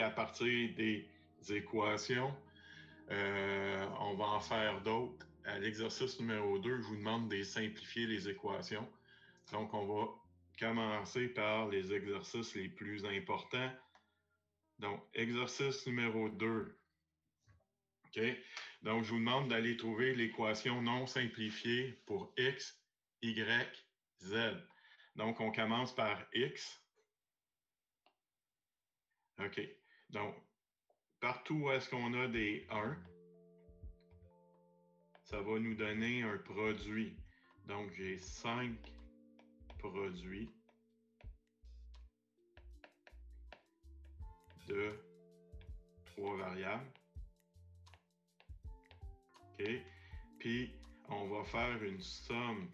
à partir des équations. On va en faire d'autres. À l'exercice numéro 2, je vous demande de simplifier les équations. Donc, on va commencer par les exercices les plus importants. Donc, exercice numéro 2. OK? Donc, je vous demande d'aller trouver l'équation non simplifiée pour x, y, z. Donc, on commence par x. OK. Donc, partout où est-ce qu'on a des 1, ça va nous donner un produit. Donc, j'ai 5 produits de 3 variables. OK? Puis, on va faire une somme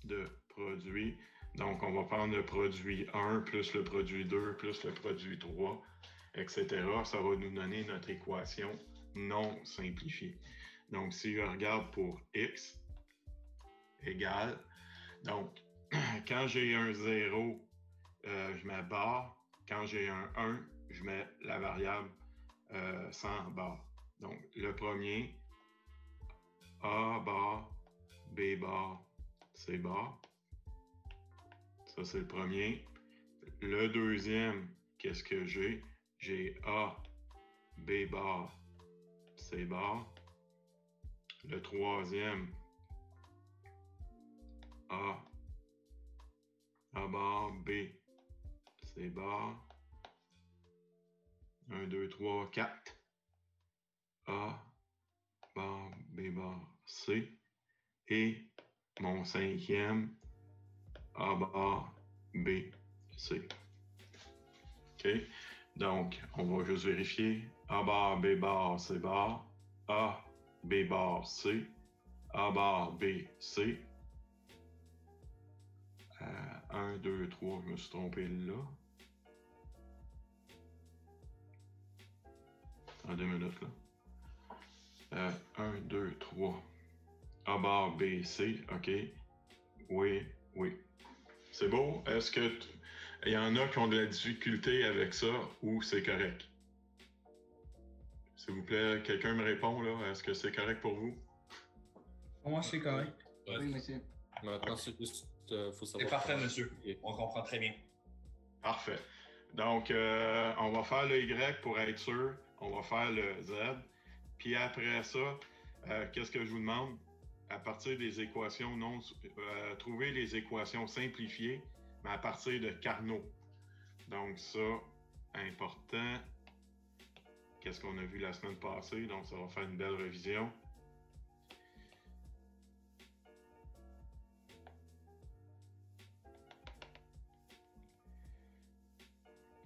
de produits. Donc, on va prendre le produit 1 plus le produit 2 plus le produit 3, etc. Ça va nous donner notre équation non simplifiée. Donc, si je regarde pour x égale, donc, quand j'ai un 0, je mets barre. Quand j'ai un 1, je mets la variable sans barre. Donc, le premier, A bar, B bar, C bar. Ça, c'est le premier. Le deuxième, qu'est-ce que j'ai? J'ai A, B bar, C bar. Le troisième, A bar, B, C bar. 1, 2, 3, 4. A bar, B bar, C. Et mon cinquième, A bar, B, C. OK? Donc, on va juste vérifier. A bar, B bar, C bar. A, B bar, C. A bar, B, C. 1, 2, 3, je me suis trompé là. En 2 minutes, là. 1, 2, 3. A bar, B, C. OK. Oui, oui. C'est beau. Est-ce que il y en a qui ont de la difficulté avec ça ou c'est correct? S'il vous plaît, quelqu'un me répond, là. Est-ce que c'est correct pour vous? Pour moi, c'est correct. Oui, monsieur. Maintenant, c'est juste, faut savoir. C'est parfait, monsieur. On comprend très bien. Parfait. Donc, on va faire le Y pour être sûr. On va faire le Z. Puis après ça, qu'est-ce que je vous demande? À partir des équations non... trouver les équations simplifiées, mais à partir de Carnot. Donc ça, important. Qu'est-ce qu'on a vu la semaine passée? Donc, ça va faire une belle révision.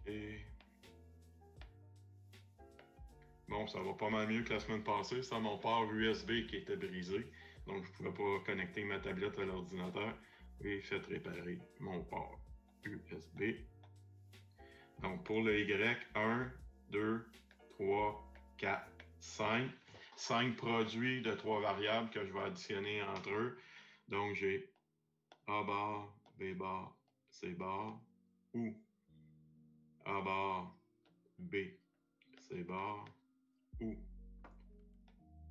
Et... Bon, ça va pas mal mieux que la semaine passée. C'est mon port USB qui était brisé. Donc, je ne pouvais pas connecter ma tablette à l'ordinateur. Et faites réparer mon port USB. Donc, pour le Y, 1, 2, 3, 4, 5. 5 produits de 3 variables que je vais additionner entre eux. Donc, j'ai A bar, B bar, C bar, ou A bar, B, C bar, ou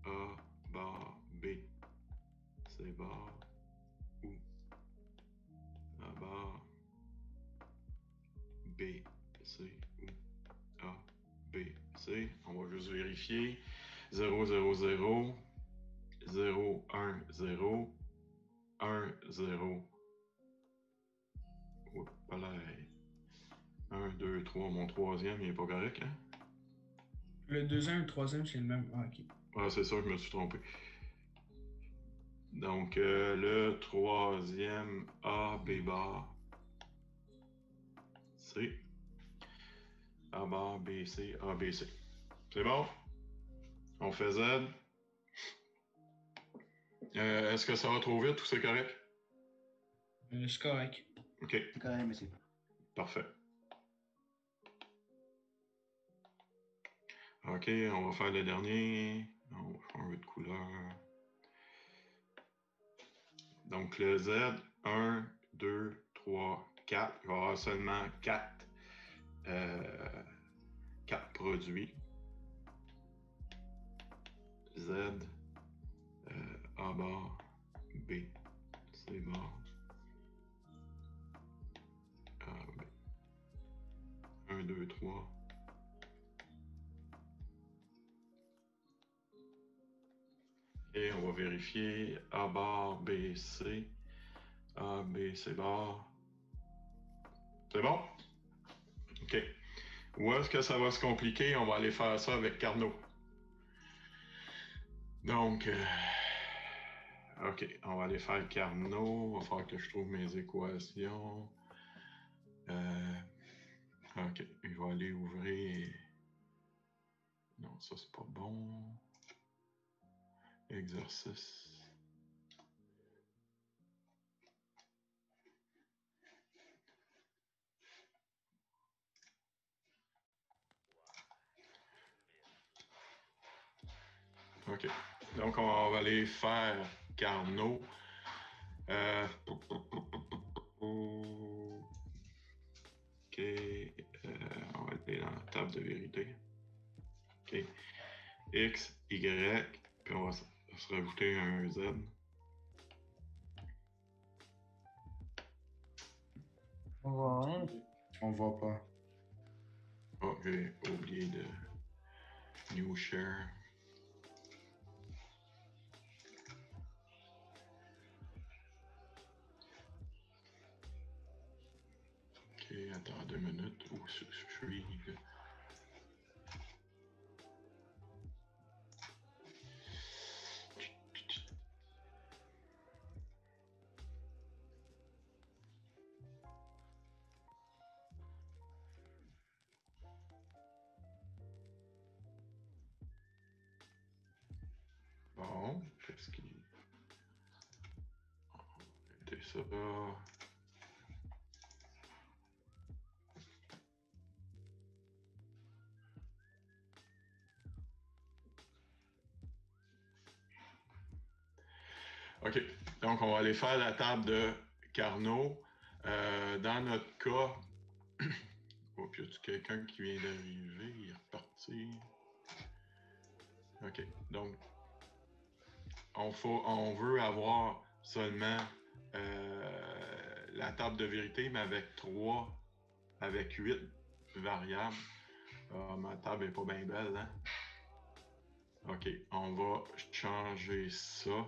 A bar, B, C bar, ou A bar, B, C, ou A, B, C. On va juste vérifier. 0, 0, 0, 0, 1, 0, 1, 0. Oups, là. 1, 2, 3. Mon troisième, il n'est pas correct, hein? Le deuxième et le troisième, c'est le même. Ah, OK. Ah, c'est ça, je me suis trompé. Donc, le troisième, A, B bar, C. A bar, B, C, A, B, C. C'est bon? On fait Z. Est-ce que ça va trop vite ou c'est correct? C'est correct. OK. C'est correct, monsieur. Parfait. OK, on va faire le dernier. On va changer de couleur. Donc, le Z, 1, 2, 3, 4. Il va y avoir seulement 4 produit. Z, A bar, B, C bar, A, B. 1, 2, 3. Et on va vérifier A bar, B, C. A, B, C bar. C'est bon? OK. Où est-ce que ça va se compliquer? On va aller faire ça avec Carnot. Donc, OK, on va aller faire Carnot. Il va falloir que je trouve mes équations. OK, il va aller ouvrir. Non, ça, c'est pas bon. Exercice. OK. Donc, on va aller faire Carnot. OK. On va aller dans la table de vérité. OK. X, Y, puis on va se rajouter un Z. On voit rien. On voit pas. Oh, j'ai oublié de New Share. OK, attends 2 minutes. Où je suis? Bon, qu'est-ce qui... C'était ça. OK. Donc, on va aller faire la table de Carnot. Dans notre cas... Oh, puis y a-tu quelqu'un qui vient d'arriver? Il est reparti. OK. Donc, on veut avoir seulement la table de vérité, mais avec 8 variables. Ma table n'est pas bien belle, hein? OK, on va changer ça.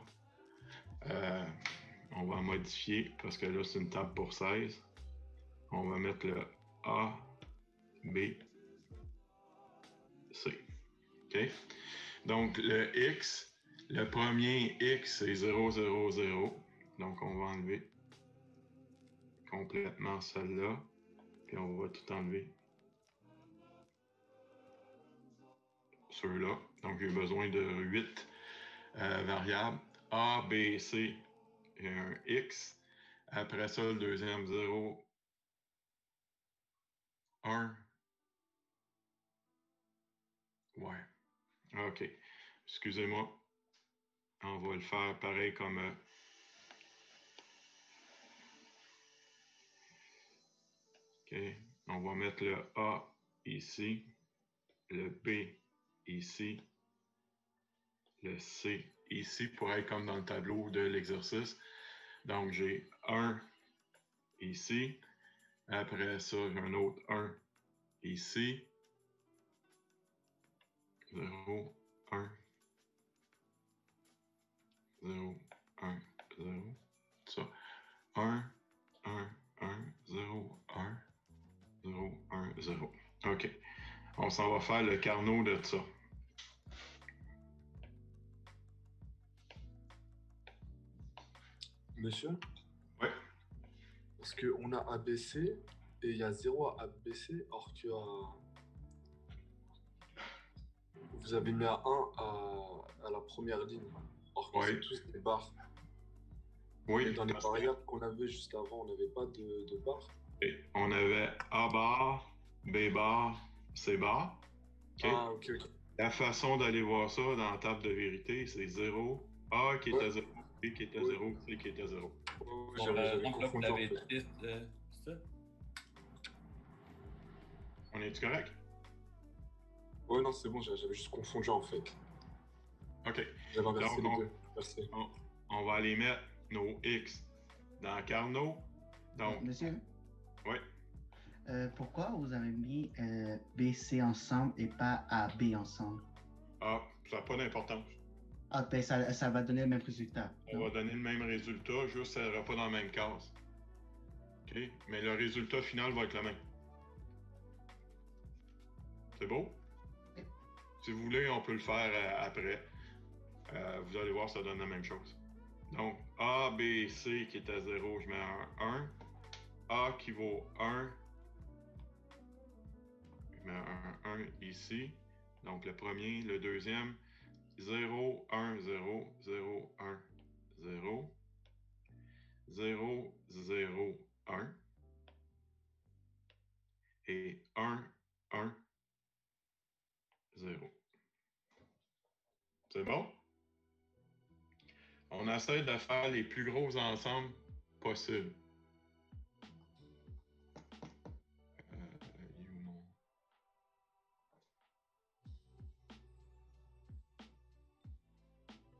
On va modifier, parce que là, c'est une table pour 16. On va mettre le A, B, C. OK? Donc, le X, le premier X, c'est 0, 0, 0. Donc, on va enlever complètement celle-là. Puis, on va tout enlever. Ceux-là. Donc, j'ai besoin de 8 variables. A, B, C et un X. Après ça, le deuxième 0, 1. Ouais. OK. Excusez-moi. On va le faire pareil comme... OK. On va mettre le A ici, le B ici, le C ici pour être comme dans le tableau de l'exercice. Donc, j'ai 1 ici. Après ça, j'ai un autre 1 ici. 0, 1, 0, 1, 0. Ça. 1, 1, 1, 0, 1, 0, 1, 0. OK. On s'en va faire le Carnot de ça. Monsieur, Ouais. parce qu'on a ABC et il y a 0 à ABC, or que vous avez mis à 1 à la première ligne, or que Ouais. c'est tous des barres. Oui. Et dans les variables qu'on avait juste avant, on n'avait pas de barres. Et on avait A bar, B bar, C bar. Okay? Ah, ok, ok. La façon d'aller voir ça dans la table de vérité, c'est 0, A qui est à 0, B qui est à 0, C qui est à 0. Ouais, Bon, j'avais donc là, vous confondu en l'avez fait. dit, c'est ça? On est-tu correct? non, c'est bon, j'avais juste confondu en fait. OK. J'avais inversé Donc, les deux. Merci. On va aller mettre nos X dans Carnot. Donc, Monsieur, oui. pourquoi vous avez mis BC ensemble et pas AB ensemble? Ah, ça n'a pas d'importance. Ah, ben ça va donner le même résultat. On va donner le même résultat, juste ça ne sera pas dans la même case. OK? Mais le résultat final va être le même. C'est beau? Oui. Si vous voulez, on peut le faire après. Vous allez voir, ça donne la même chose. Donc, A, B, C qui est à 0, je mets un 1. A qui vaut 1. Je mets un 1 ici. Donc, le premier, le deuxième, 0, 1, 0, 0, 1, 0, 0, 0, 1 et 1, 1, 0. C'est bon? On essaie de faire les plus gros ensembles possibles.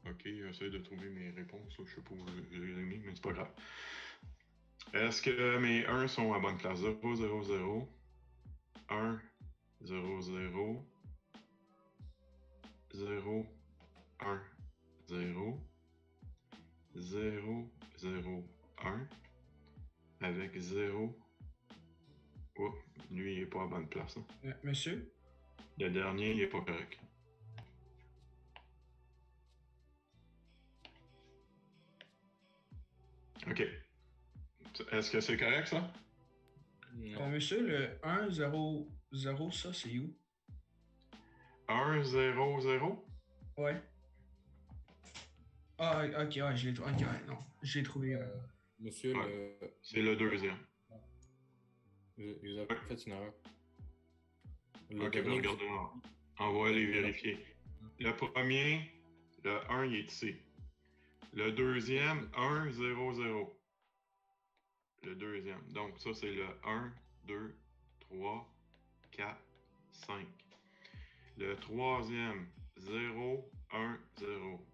OK, j'essaie de trouver mes réponses. Je sais pas où je les ai mis, mais c'est pas grave. Est-ce que mes 1 sont à bonne place? 0, 0, 0, 1, 0, 0, 0, 1, 0, 0, 0, 1, avec 0. Oh, lui, il n'est pas à bonne place. Hein. Monsieur? Le dernier, il n'est pas correct. OK. Est-ce que c'est correct, ça? Monsieur, le 1, 0, 0, ça, c'est où? 1, 0, 0? Ouais. Ah, ok, ouais, je l'ai trouvé. Ok, ouais, non, je l'ai trouvé. Monsieur, ouais. C'est le deuxième. Vous avez fait une erreur. Ok, ben regardez, on va aller vérifier. Le premier, le 1, il est ici. Le deuxième, 1, 0, 0. Le deuxième. Donc, ça, c'est le 1, 2, 3, 4, 5. Le troisième, 0, 1, 0.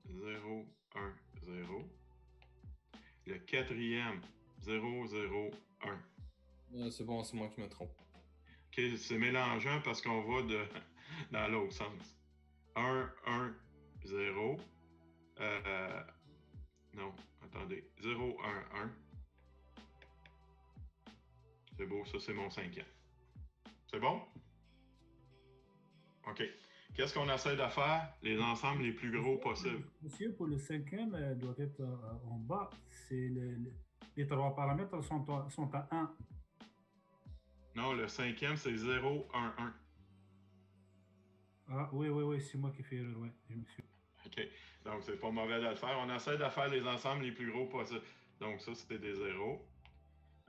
0, 1, 0. Le quatrième, 0, 0, 1. C'est bon, c'est moi qui me trompe. OK, c'est mélangeant parce qu'on va dans l'autre sens. 1, 1, 0. Non, attendez. 0, 1, 1. C'est beau, ça, c'est mon cinquième. C'est bon? OK. Qu'est-ce qu'on essaie de faire? Les ensembles les plus gros possibles. Monsieur, pour le cinquième, doit être en bas. Les trois paramètres sont à 1. Non, le cinquième, c'est 0, 1, 1. Ah, oui, c'est moi qui fais erreur, ouais. Je me suis... OK. Donc, c'est pas mauvais de le faire. On essaie de faire les ensembles les plus gros possibles. Donc, ça, c'était des zéros.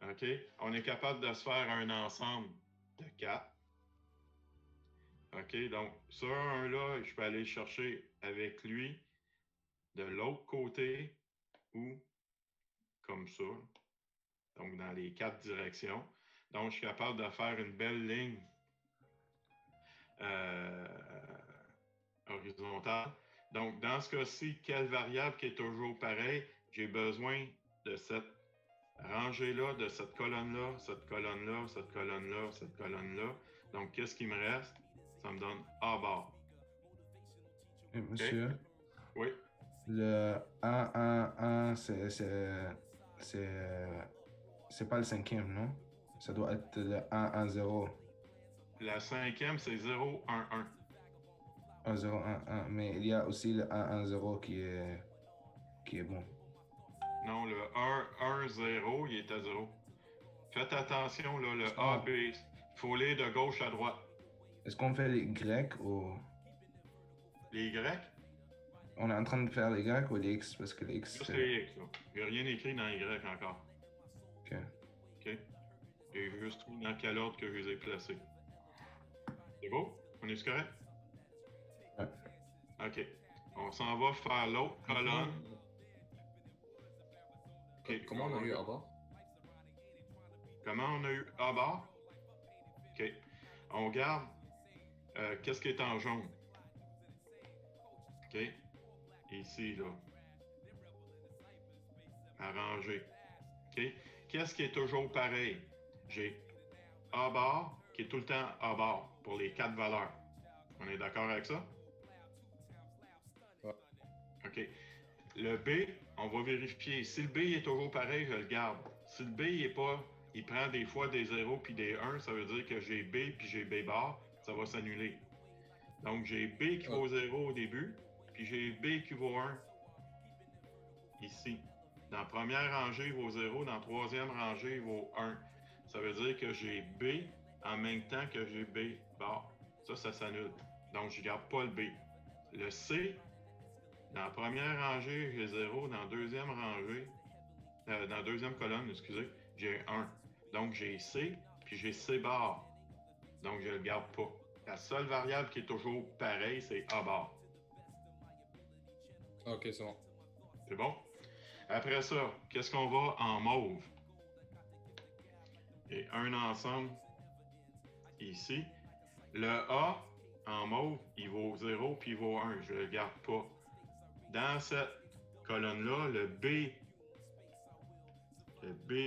OK. On est capable de se faire un ensemble de 4. OK. Donc, ce 1-là, je peux aller le chercher avec lui de l'autre côté ou comme ça. Donc, dans les 4 directions. Donc, je suis capable de faire une belle ligne horizontale. Donc, dans ce cas-ci, quelle variable qui est toujours pareille? J'ai besoin de cette rangée-là, de cette colonne-là, cette colonne-là, cette colonne-là, cette colonne-là. Donc, qu'est-ce qui me reste? Ça me donne A bar. Monsieur? Okay. Oui. Le 1, 1, 1, c'est pas le cinquième, non? Ça doit être le 1, 1, 0. La cinquième, c'est 0, 1, 1. 1, 0, 1, 1. Mais il y a aussi le 1, 1, 0 qui est bon. Non, le 1, 1, 0, il est à 0. Faites attention, là, le A, B, il faut aller de gauche à droite. Est-ce qu'on fait les Y ou... Les Y? On est en train de faire les Y ou les X? Parce que les X... Juste les X, là. Il n'y a rien écrit dans Y encore. OK. OK? J'ai juste mis dans quel ordre que je les ai placés. C'est beau? On est correct? Ouais. OK. On s'en va faire l'autre colonne. Okay. Comment on a eu A bar? Comment on a eu A bar? OK. On garde qu'est-ce qui est en jaune? OK? Ici, là. Arrangé. OK? Qu'est-ce qui est toujours pareil? J'ai A bar qui est tout le temps A bar pour les 4 valeurs. On est d'accord avec ça? Ouais. OK. Le B, on va vérifier. Si le B est toujours pareil, je le garde. Si le B il est pas, il prend des fois des 0 puis des 1, ça veut dire que j'ai B puis j'ai B bar, ça va s'annuler. Donc j'ai B qui vaut 0 au début, puis j'ai B qui vaut 1 ici. Dans la première rangée, il vaut 0, dans la troisième rangée, il vaut 1. Ça veut dire que j'ai B en même temps que j'ai B bar. Ça s'annule. Donc, je ne garde pas le B. Le C, dans la première rangée, j'ai 0. Dans la deuxième rangée, dans la deuxième colonne, excusez, j'ai 1. Donc, j'ai C, puis j'ai C bar. Donc, je ne le garde pas. La seule variable qui est toujours pareille, c'est A bar. Ok, c'est bon. C'est bon? Après ça, qu'est-ce qu'on va en mauve? Et un ensemble ici. Le A en mauve, il vaut 0 puis il vaut 1. Je ne le garde pas. Dans cette colonne-là, le B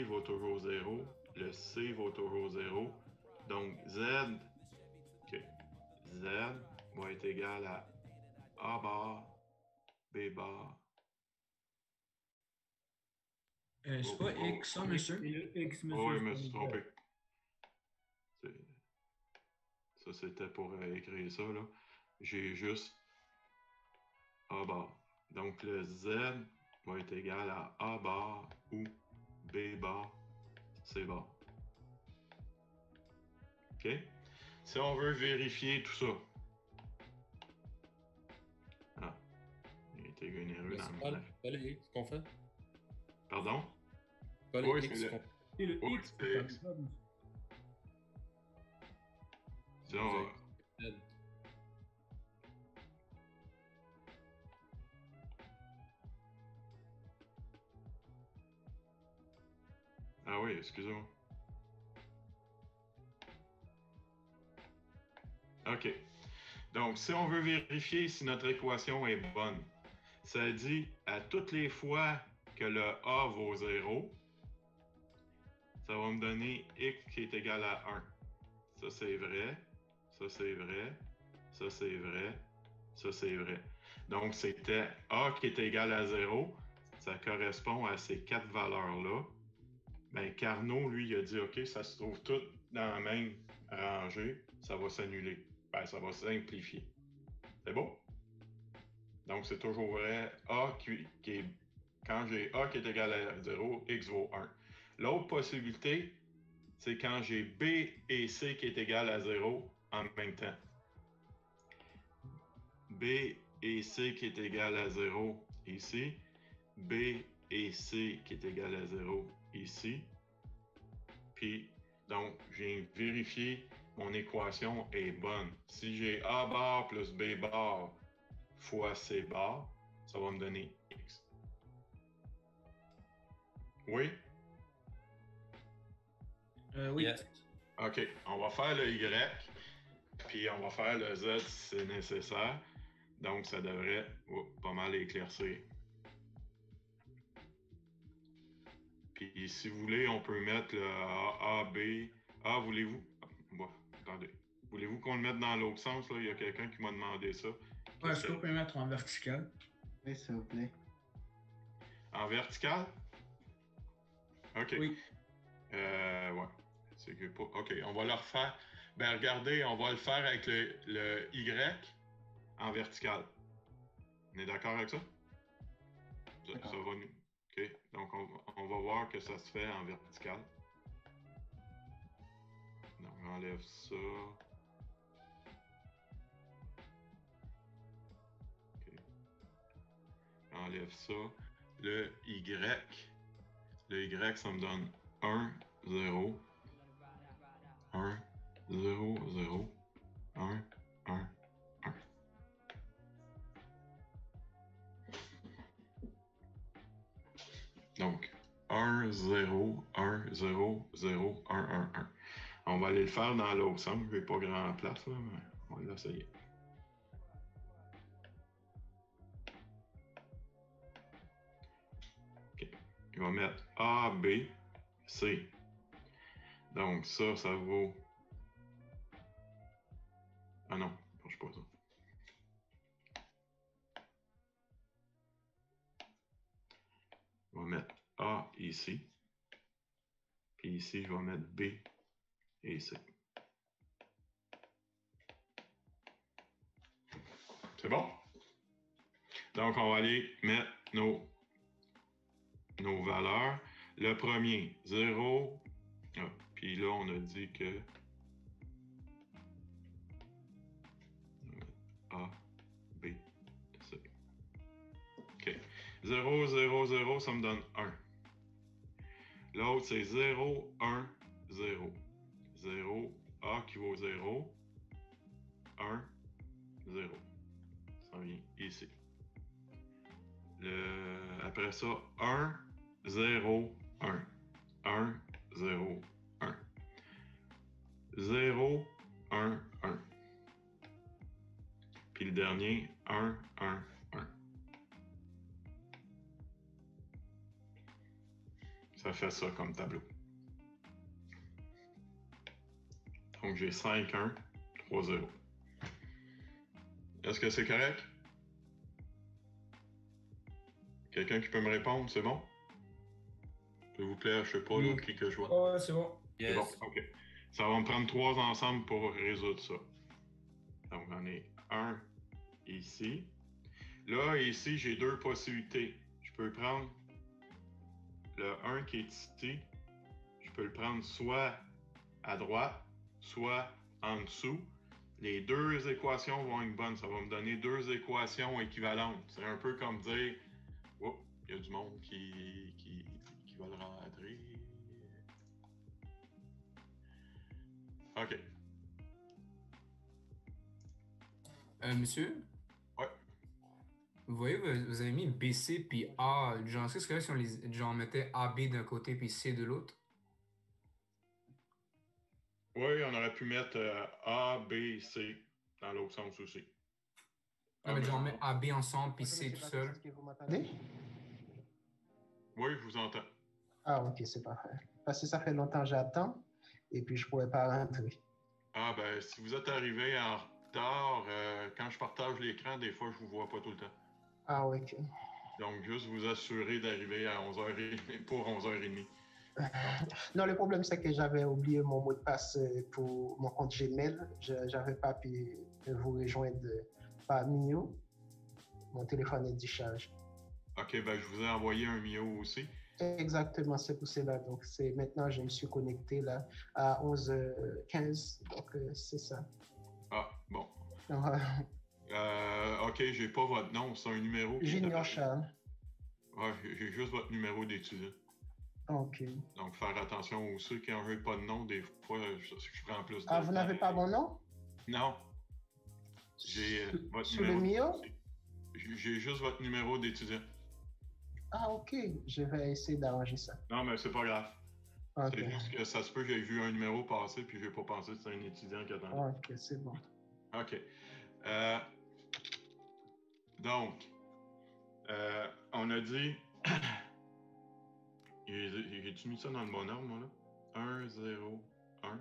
vaut toujours 0. Le C vaut toujours 0. Donc, Z va être égal à A bar, B bar. C'est pas X, ça, monsieur? Et le X, monsieur. Oui, je me suis trompé. Ça, c'était pour écrire ça, là. J'ai juste A bar. Donc, le Z va être égal à A bar ou B bar, C bar. OK? Si on veut vérifier tout ça. Ah, il a été généreux dans le graphe. Pas le X qu'on fait? Pardon? Pas le Oui, X c'est qu'on fait. Et le Oui, X, c'est X. Disons, Z. ah oui, excusez-moi. OK. Donc, si on veut vérifier si notre équation est bonne, ça dit à toutes les fois que le A vaut 0, ça va me donner X qui est égal à 1. Ça, c'est vrai. Ça, c'est vrai. Ça, c'est vrai. Ça, c'est vrai. Donc, c'était A qui est égal à 0. Ça correspond à ces 4 valeurs-là. Bien, Carnot, lui, il a dit, OK, ça se trouve tout dans la même rangée. Ça va s'annuler. Ben, ça va simplifier. C'est bon? Donc, c'est toujours vrai. A qui est... Quand j'ai A qui est égal à 0, X vaut 1. L'autre possibilité, c'est quand j'ai B et C qui est égal à 0 en même temps. B et C qui est égal à 0 ici. B et C qui est égal à 0 ici. Puis, donc, j'ai vérifié mon équation est bonne. Si j'ai A bar plus B bar fois C bar, ça va me donner X. Oui? Oui. Yes. OK, on va faire le Y, puis on va faire le Z si c'est nécessaire. Donc, ça devrait pas mal éclaircir. Puis, si vous voulez, on peut mettre le A, B. Ah, voulez-vous? Bon, attendez. Voulez-vous qu'on le mette dans l'autre sens? Là? Il y a quelqu'un qui m'a demandé ça. Est-ce qu'on peut le mettre en vertical? Oui, s'il vous plaît. En vertical? OK. Oui. Ouais. C'est que pas... OK, on va le refaire. Ben, regardez, on va le faire avec le Y en vertical. On est d'accord avec ça? Ça va nous... OK, donc on va voir que ça se fait en vertical. Donc, on enlève ça. OK. Enlève ça. Le Y, ça me donne 1, 0, 1, 0, 0, 1, 1, 1. Donc, 1, 0, 1, 0, 0, 1, 1, 1. On va aller le faire dans l'autre sens. Je n'ai pas grand place, là, mais on va l'essayer. OK. Il va mettre A, B, C. Donc, ça vaut... Ah non, ça marche pas ça. Je vais mettre A ici. Puis ici, je vais mettre B et C. C'est bon? Donc, on va aller mettre nos valeurs. Le premier, 0. Ah, puis là, on a dit que... A, B, C. OK. 0, 0, 0, ça me donne 1. L'autre, c'est 0, 1, 0. 0, A qui vaut 0. 1, 0. Ça vient ici. Après ça, 1, 0, 1. 1, 0, 1. 0, 1, 1. Puis le dernier, 1, 1, 1. Ça fait ça comme tableau. Donc j'ai 5, 1, 3, 0. Est-ce que c'est correct? Quelqu'un qui peut me répondre, c'est bon? S'il vous plaît, je sais pas là, qui que je vois. Oh, c'est bon. C'est bon, ok. Ça va me prendre 3 ensemble pour résoudre ça. Donc j'en ai un ici. Là, ici, j'ai 2 possibilités. Je peux prendre le 1 qui est ici. Je peux le prendre soit à droite, soit en dessous. Les 2 équations vont être bonnes. Ça va me donner 2 équations équivalentes. C'est un peu comme dire, oh, il y a du monde qui va le rentrer. OK. Monsieur? Ouais. Vous voyez, vous avez mis BC puis A. Genre, est-ce que c'est correct si on les genre, mettait AB d'un côté puis C de l'autre? Oui, on aurait pu mettre A, B, C dans l'autre sens aussi. Ah, mais genre, on met AB ensemble puis C tout seul. Est-ce que vous m'entendez? Oui, je vous entends. Ah, ok, c'est parfait. Parce que ça fait longtemps que j'attends et puis je ne pourrais pas rentrer. Ah, ben, si vous êtes arrivé en retard, quand je partage l'écran, des fois, je vous vois pas tout le temps. Ah, ok. Donc, juste vous assurer d'arriver à 11h30 pour 11h30. Non, le problème, c'est que j'avais oublié mon mot de passe pour mon compte Gmail. Je n'avais pas pu vous rejoindre par Mio. Mon téléphone est déchargé. OK, ben, je vous ai envoyé un Mio aussi. Exactement, c'est pour cela. Donc, c'est maintenant, je me suis connecté là à 11h15. Donc, c'est ça. Ah, bon. Donc, OK, j'ai pas votre nom, c'est un numéro. Junior Charles. Ouais, j'ai juste votre numéro d'étudiant. OK. Donc, faire attention aussi, quand je n'ai pas de nom, des fois, je prends plus de Ah, vous n'avez pas mon nom? Non. J'ai votre Sur numéro. le Mio? J'ai juste votre numéro d'étudiant. Ah, OK. Je vais essayer d'arranger ça. Non, mais c'est pas grave. OK. C'est juste que ça se peut que j'ai vu un numéro passer puis j'ai pas pensé que c'était un étudiant qui attendait. OK, c'est bon. OK. Donc, on a dit... J'ai-tu mis ça dans le bon ordre, moi, là? 1, 0, 1,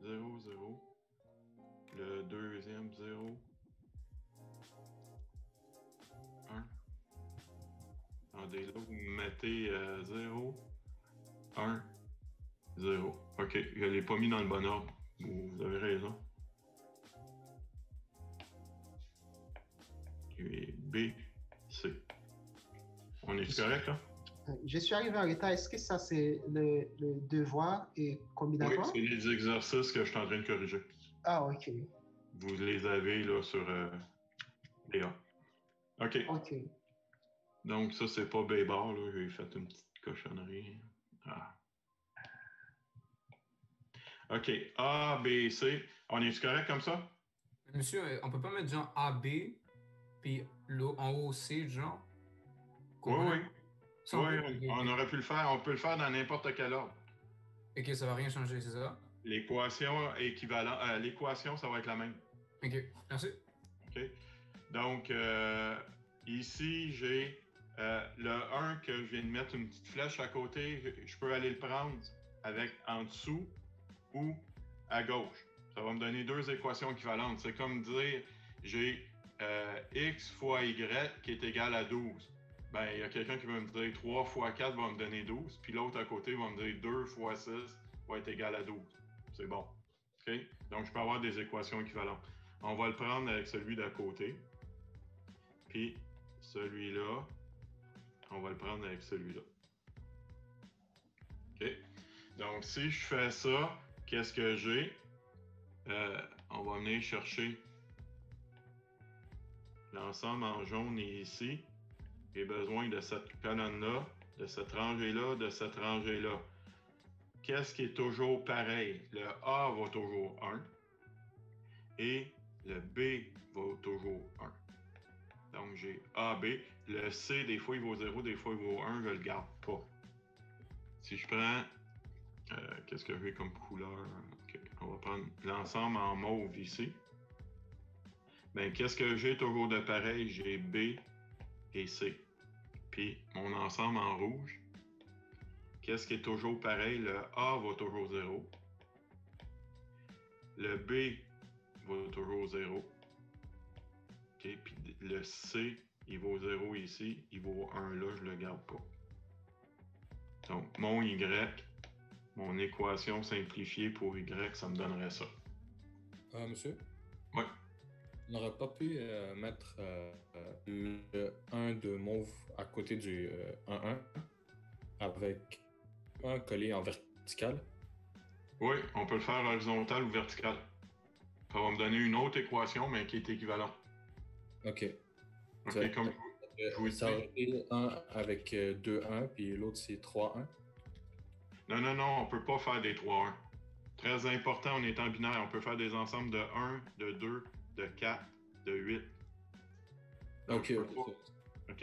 0, 0. Le deuxième, 0, 1. Attendez, là, vous mettez 0, 1, 0. OK, je ne l'ai pas mis dans le bon ordre. Vous avez raison. Et B, C. On est correct, là? Je suis arrivé en retard. Est-ce que ça, c'est le devoir et Oui, combinatoire? c'est les exercices que je suis en train de corriger. Ah, OK. Vous les avez, là, sur Léa. OK. OK. Donc, ça, c'est pas Baybar, là. J'ai fait une petite cochonnerie. Ah. OK. A, B, C. On est correct comme ça? Monsieur, on peut pas mettre genre AB puis en haut C, genre? Oui, oui. Ça, Oui, on aurait pu le faire. On peut le faire dans n'importe quel ordre. Ok, ça va rien changer, c'est ça? L'équation équivalente. L'équation, ça va être la même. Ok, merci. OK? Donc, ici, j'ai le 1 que je viens de mettre une petite flèche à côté. Je peux aller le prendre avec en dessous ou à gauche. Ça va me donner deux équations équivalentes. C'est comme dire, j'ai x fois y qui est égal à 12. Ben, il y a quelqu'un qui va me dire 3 fois 4 va me donner 12, puis l'autre à côté va me dire 2 fois 6 va être égal à 12. C'est bon. OK? Donc, je peux avoir des équations équivalentes. On va le prendre avec celui d'à côté. Puis, celui-là, on va le prendre avec celui-là. OK? Donc, si je fais ça, qu'est-ce que j'ai? On va venir chercher l'ensemble en jaune et ici. J'ai besoin de cette colonne-là, de cette rangée-là, de cette rangée-là. Qu'est-ce qui est toujours pareil? Le A vaut toujours 1 et le B vaut toujours 1. Donc, j'ai A, B. Le C, des fois, il vaut 0, des fois, il vaut 1. Je ne le garde pas. Si je prends... qu'est-ce que j'ai comme couleur? Okay. On va prendre l'ensemble en mauve ici. Ben, qu'est-ce que j'ai toujours de pareil? J'ai B et C. Puis, mon ensemble en rouge. Qu'est-ce qui est toujours pareil? Le A vaut toujours 0. Le B vaut toujours 0. Okay. Puis le C, il vaut 0 ici. Il vaut 1 là, je ne le garde pas. Donc, mon Y, mon équation simplifiée pour Y, ça me donnerait ça. Monsieur? Oui. On n'aurait pas pu mettre le 1 de mauve à côté du 1-1 avec un collé en vertical? Oui, on peut le faire horizontal ou vertical. Ça va me donner une autre équation, mais qui est équivalente. OK. OK, comme je vous ça dis. aurait été 1 avec 2-1, puis l'autre c'est 3-1. Non, on peut pas faire des 3-1. Très important, on est en binaire. On peut faire des ensembles de 1, de 2, de 4, de 8. Donc, OK.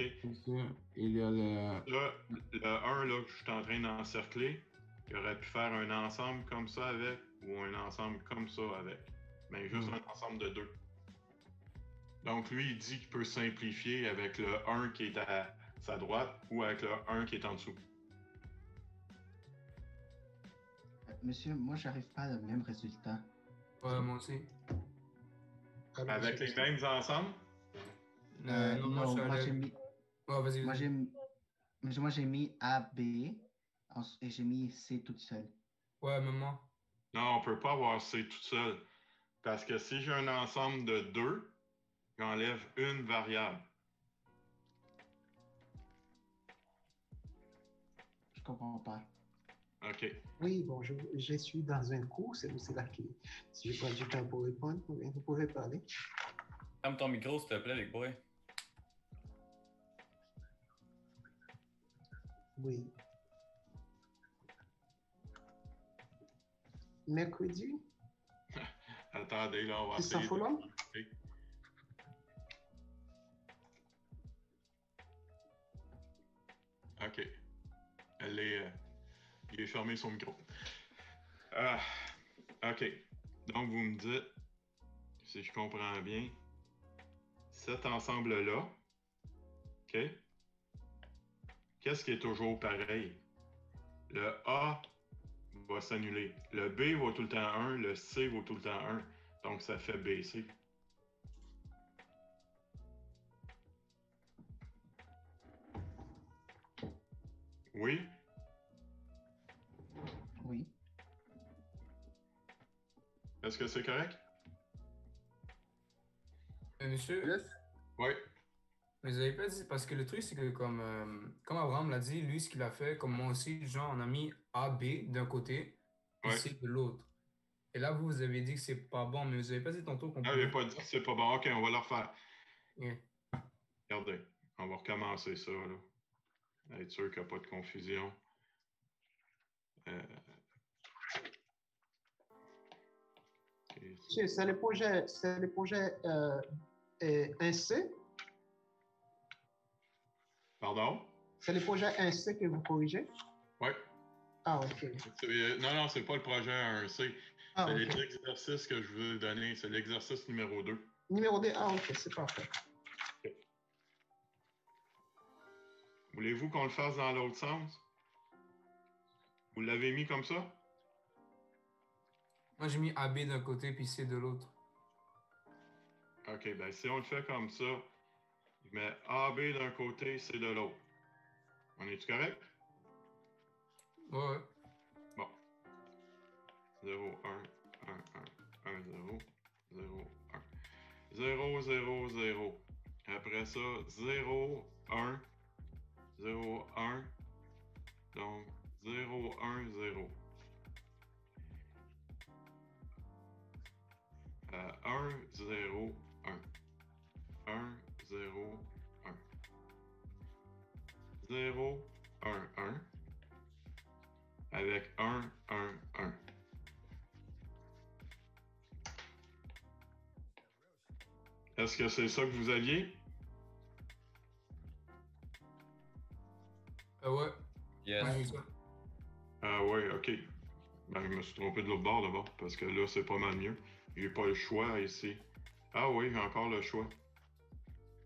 Il y a le... Là, le 1 là, que je suis en train d'encercler, il aurait pu faire un ensemble comme ça avec ou un ensemble comme ça avec. Mais juste un ensemble de 2. Donc, lui, il dit qu'il peut simplifier avec le 1 qui est à sa droite ou avec le 1 qui est en dessous. Monsieur, moi, j'arrive pas au même résultat. Ouais, moi aussi. Avec les mêmes ensembles? Non, moi, j'ai mis... Ouais, vas-y. Moi, j'ai mis A, B et j'ai mis C toute seule. Ouais, même moi. Non, on peut pas avoir C tout seul. Parce que si j'ai un ensemble de 2, j'enlève une variable. Je comprends pas. OK. Oui, bon, je suis dans un cours, c'est là que si je prends du temps pour répondre, vous pouvez parler. Ferme ton micro, s'il te plaît, Big Boy. Oui. Mercredi? Attendez, là, on va essayer. OK. Il est fermé son micro. OK. Donc, vous me dites, si je comprends bien, cet ensemble-là, OK? Qu'est-ce qui est toujours pareil? Le A va s'annuler. Le B vaut tout le temps 1, le C vaut tout le temps 1. Donc, ça fait BC. Oui? Oui. Est-ce que c'est correct? Monsieur? Yes. Oui. Mais vous avez pas dit, parce que le truc, c'est que comme Abraham l'a dit, lui, ce qu'il a fait, comme moi aussi, genre, on a mis A, B d'un côté, et C de l'autre. Et là, vous avez dit que c'est pas bon, mais vous avez pas dit tantôt qu'on pouvait... j'avais pas dit que c'est pas bon. OK, on va le refaire. Yeah. Regardez, on va recommencer ça, là. Être sûr qu'il n'y a pas de confusion. C'est le projet 1C. Pardon? C'est le projet 1C que vous corrigez? Oui. Ah, OK. Non, c'est pas le projet 1C. Ah, C'est ok. l'exercice que je veux donner. C'est l'exercice numéro 2. Numéro 2, ah, ok, c'est parfait. Voulez-vous qu'on le fasse dans l'autre sens? Vous l'avez mis comme ça? Moi, j'ai mis AB d'un côté puis C de l'autre. OK, ben si on le fait comme ça, je mets AB d'un côté, C de l'autre. On est-tu correct? Ouais. Bon. 0, 1, 1, 1, 1, 0, 0, 1. 0, 0, 0. Après ça, 0, 1, 0, 1. Donc, 0, 1, 0. 1, 0, 1. 1, 0, 1. 0, 1, 1. Avec 1, 1, 1. Est-ce que c'est ça que vous aviez? Ouais. Yes. Moi, j'ai ça. Ah ouais, ok. Ben, je me suis trompé de l'autre bord d'abord, parce que là, c'est pas mal mieux. J'ai pas le choix ici. Ah oui, j'ai encore le choix.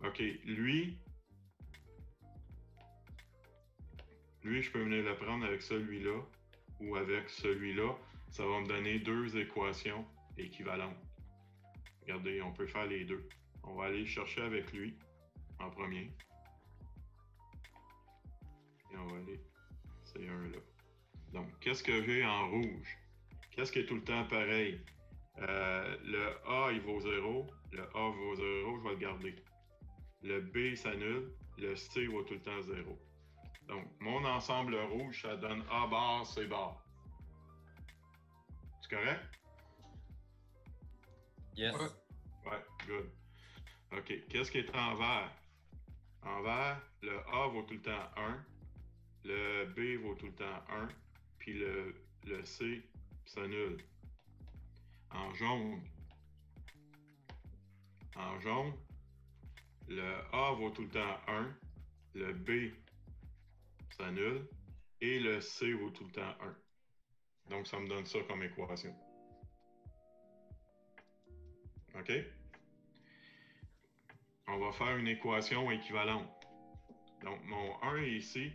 Ok, lui, je peux venir le prendre avec celui-là ou avec celui-là. Ça va me donner deux équations équivalentes. Regardez, on peut faire les deux. On va aller chercher avec lui en premier. Et on va aller, c'est un là. Donc, qu'est-ce que j'ai en rouge? Qu'est-ce qui est tout le temps pareil? Le A, il vaut 0. Le A vaut 0, je vais le garder. Le B s'annule. Le C vaut tout le temps 0. Donc, mon ensemble rouge, ça donne A bar, C bar. C'est correct? Yes. Ouais, good. OK. Qu'est-ce qui est en vert? En vert, le A vaut tout le temps 1. Le B vaut tout le temps 1. Puis le C s'annule. En jaune, le A vaut tout le temps 1. Le B s'annule. Et le C vaut tout le temps 1. Donc, ça me donne ça comme équation. OK? On va faire une équation équivalente. Donc, mon 1 est ici.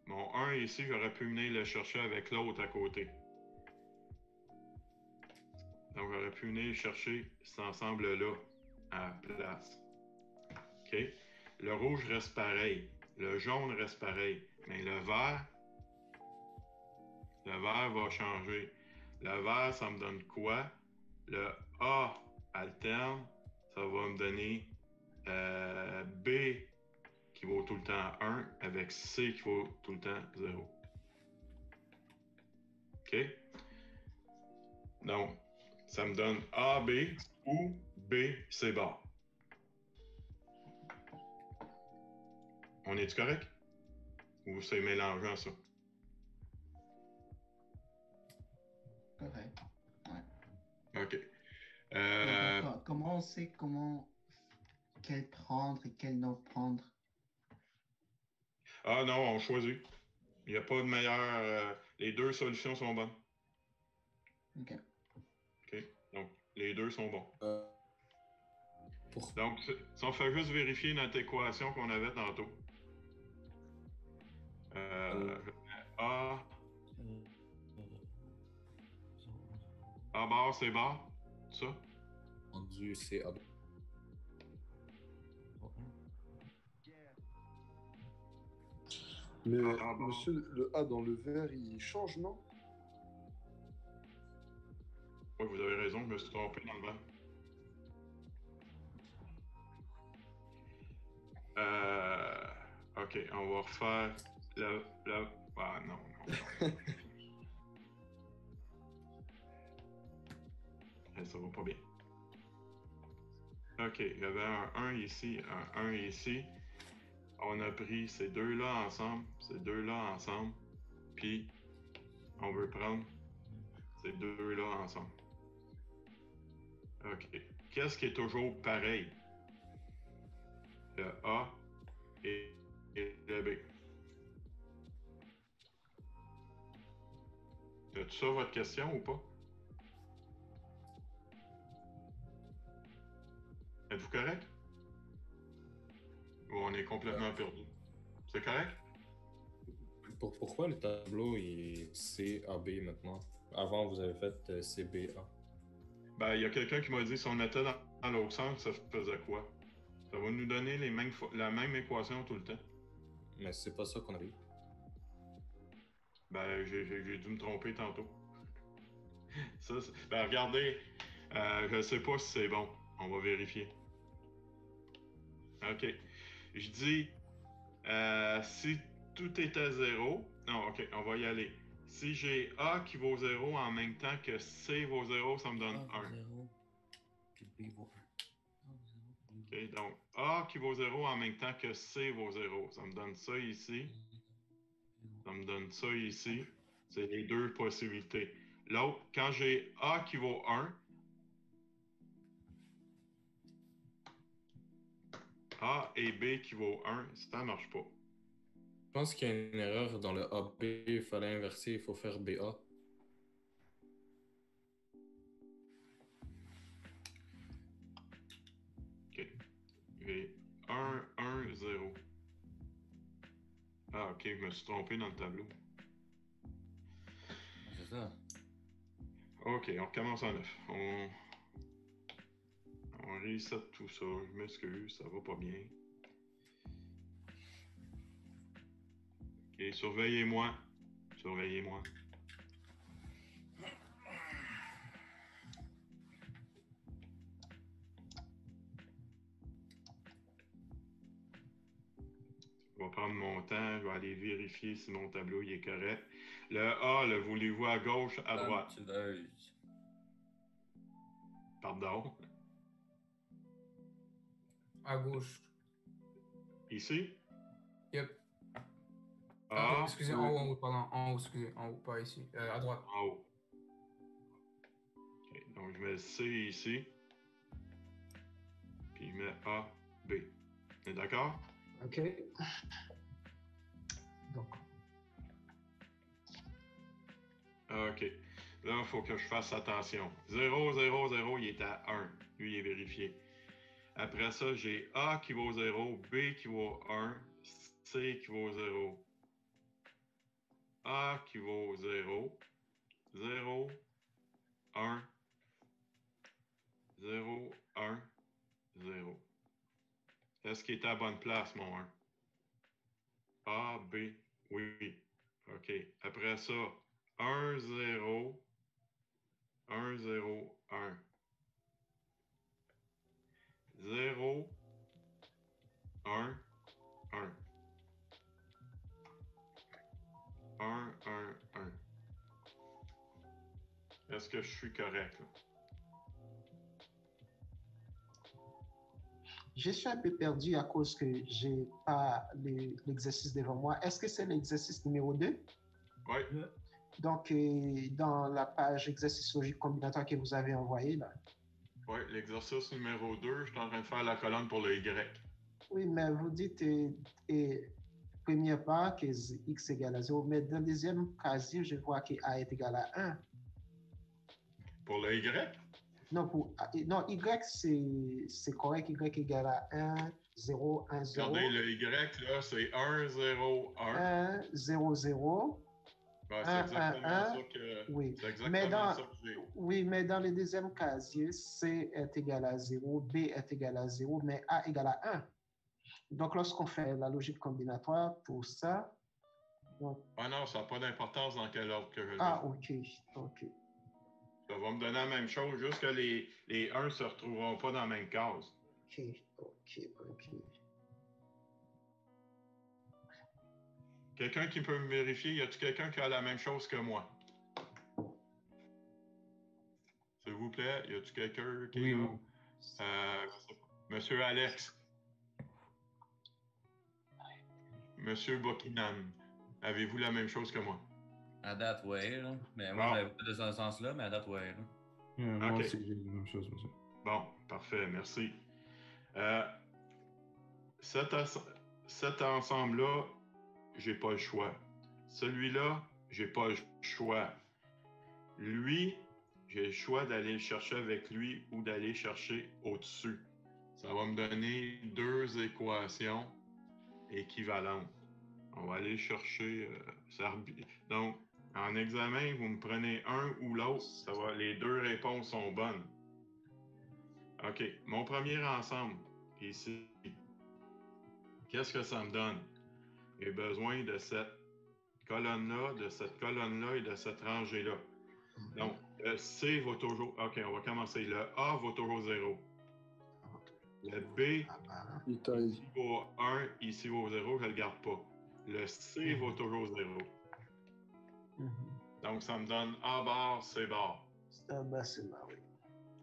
Mon 1 est ici, j'aurais pu venir le chercher avec l'autre à côté. Donc, j'aurais pu venir chercher cet ensemble-là à la place. OK? Le rouge reste pareil. Le jaune reste pareil. Mais le vert va changer. Le vert, ça me donne quoi? Le A alterne, ça va me donner B qui vaut tout le temps 1 avec C qui vaut tout le temps 0. OK? Donc, ça me donne AB ou B, C bar. On est-tu correct? Ou c'est mélangeant, ça? Correct. Ouais. OK. Comment on sait quel prendre et quel non prendre? Ah non, on choisit. Il n'y a pas de meilleure... les deux solutions sont bonnes. OK. OK. Donc, les deux sont bons. Pour... Donc, si on fait juste vérifier notre équation qu'on avait tantôt. A... A bar, C bar. Ça? Rendu C A. Mais Ah, bon. monsieur, le A dans le vert, il change, non? Oui, vous avez raison, je me suis trompé dans le vent. OK, on va refaire Ah non. Ça va pas bien. OK, il y avait un 1 ici, un 1 ici. On a pris ces deux-là ensemble, puis on veut prendre ces deux-là ensemble. OK. Qu'est-ce qui est toujours pareil? Le A et le B. C'est ça votre question ou pas? Êtes-vous correct? Ou on est complètement perdu? C'est correct? Pourquoi le tableau est CAB maintenant? Avant, vous avez fait CBA. Ben, il y a quelqu'un qui m'a dit si on était dans l'autre sens, ça faisait quoi? Ça va nous donner la même équation tout le temps. Mais c'est pas ça qu'on a eu. Ben, j'ai dû me tromper tantôt. Ben, regardez, je sais pas si c'est bon. On va vérifier. OK. Je dis, si tout est à 0... Non, OK, on va y aller. Si j'ai A qui vaut 0 en même temps que C vaut 0, ça me donne 1. 0, puis B vaut 1. OK, donc A qui vaut 0 en même temps que C vaut 0. Ça me donne ça ici. Ça me donne ça ici. C'est les deux possibilités. L'autre, quand j'ai A qui vaut 1, A et B qui vaut 1, ça ne marche pas. Je pense qu'il y a une erreur dans le AB, il fallait inverser, il faut faire BA. OK. J'ai 1, 1, 0. Ah, OK, je me suis trompé dans le tableau. C'est ça. OK, on recommence en neuf. On reset tout ça. Je m'excuse, ça va pas bien. OK, surveillez-moi. Surveillez-moi. Je vais prendre mon temps, je vais aller vérifier si mon tableau il est correct. Le A, le voulez-vous à gauche, à droite? Ventuleuse. Pardon? À gauche. Ici? Yep. A, excusez, en haut, pardon. En haut, excusez. En haut, pas ici. À droite. En haut. OK, donc je mets C ici. Puis je mets A, B. On est d'accord? OK. Donc, OK. Là, il faut que je fasse attention. 0, 0, 0, il est à 1. Lui, il est vérifié. Après ça, j'ai A qui vaut 0, B qui vaut 1, C qui vaut 0. A qui vaut 0, 0, 1, 0, 1, 0. Est-ce qu'il est à la bonne place, mon 1? A, B, oui. OK. Après ça, 1, 0, 1, 0, 1. 0, 1, 1. 1, 1, 1. Est-ce que je suis correct, là? je suis un peu perdu à cause que j'ai pas l'exercice devant moi. Est-ce que c'est l'exercice numéro 2? Oui. Donc, dans la page exercice logique combinatoire que vous avez envoyé, là. Oui, l'exercice numéro 2, je suis en train de faire la colonne pour le Y. Oui, mais vous dites première part que x égale à 0, mais dans le deuxième casier, je vois que a est égal à 1. Pour le Y? Non, non, y, c'est correct, y égale à 1, 0, 1, 0. Regardez, le Y, là, c'est 1, 0, 1. 1, 0, 0. Ben, c'est exactement ça que, oui. c'est exactement ça que j'ai. Oui, mais dans le deuxième casier, C est égal à 0, B est égal à 0, mais A égale à 1. Donc, lorsqu'on fait la logique combinatoire pour ça... Donc... Ah non, ça n'a pas d'importance dans quel ordre que je le Ah, OK, OK. Ça va me donner la même chose, juste que les 1 ne se retrouveront pas dans la même case. OK, OK, OK. Quelqu'un qui peut me vérifier, y a-t-il quelqu'un qui a la même chose que moi? S'il vous plaît, y a-t-il quelqu'un qui est là? Monsieur Alex. Monsieur Buckingham. Avez-vous la même chose que moi? À date, ouais. Là. Mais moi, j'avais pas dans ce sens-là, mais à date, ouais. Moi aussi, j'ai la même chose, monsieur. Bon, parfait, merci. Cet ensemble-là, j'ai pas le choix. Celui-là, j'ai pas le choix. Lui, j'ai le choix d'aller le chercher avec lui ou d'aller chercher au-dessus. Ça va me donner deux équations équivalentes. On va aller chercher... Donc, en examen, vous me prenez un ou l'autre, les deux réponses sont bonnes. OK, mon premier ensemble, ici, qu'est-ce que ça me donne? J'ai besoin de cette colonne-là, de cette colonne-là et de cette rangée-là. Donc, le C vaut toujours... OK, on va commencer. Le A vaut toujours 0. Le B, ici vaut 1, ici vaut 0, je ne le garde pas. Le C vaut toujours 0. Donc, ça me donne A bar, C bar. A bar, C bar, oui.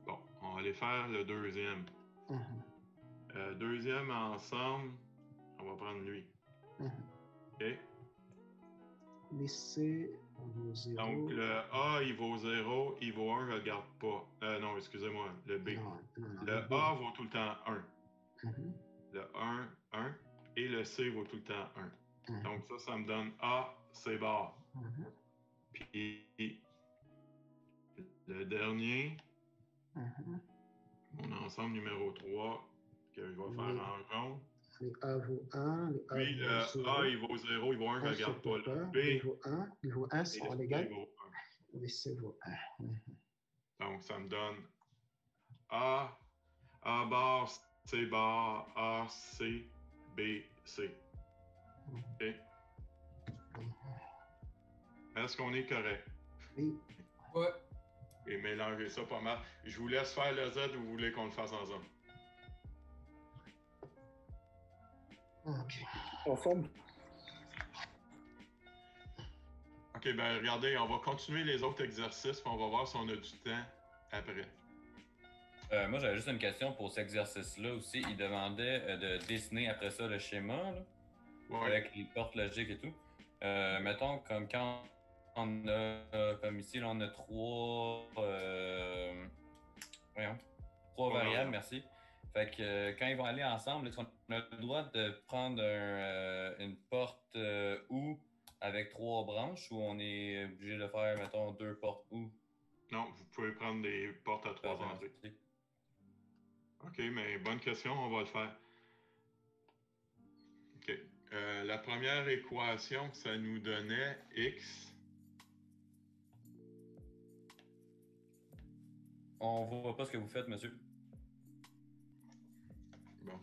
Bon, on va aller faire le deuxième. Deuxième ensemble, on va prendre lui. OK? Le C vaut 0. Donc, le A, il vaut 0, il vaut 1, je ne le garde pas. Non, excusez-moi, le B. Le A vaut tout le temps 1. Le 1, 1. Et le C vaut tout le temps 1. Donc, ça me donne A, C bar. Puis, le dernier, mon ensemble numéro 3, que je vais faire en rond. Le A vaut 1, le A Puis, le 0. A, il vaut 0, il vaut 1, je ne le garde pas. Le B, il vaut 1, c'est légal. Le C vaut 1. Donc, ça me donne A bar, C bar, A, C, B, C. OK? Est-ce qu'on est correct? Oui. Ouais. Et mélangez ça pas mal. Je vous laisse faire le Z ou vous voulez qu'on le fasse ensemble? OK. Ensemble? OK, ben regardez, on va continuer les autres exercices, puis on va voir si on a du temps après. Moi, j'avais juste une question pour cet exercice-là aussi. Il demandait de dessiner après ça le schéma, là, avec les portes logiques et tout. Mettons, comme quand on a, comme ici, là, on a trois variables, merci. Fait que quand ils vont aller ensemble, est-ce qu'on a le droit de prendre une porte OU avec 3 branches ou on est obligé de faire, mettons, 2 portes OU? Non, vous pouvez prendre des portes à 3 entrées. OK, mais bonne question, on va le faire. OK. La première équation, ça nous donnait X. On voit pas ce que vous faites, monsieur. Bon.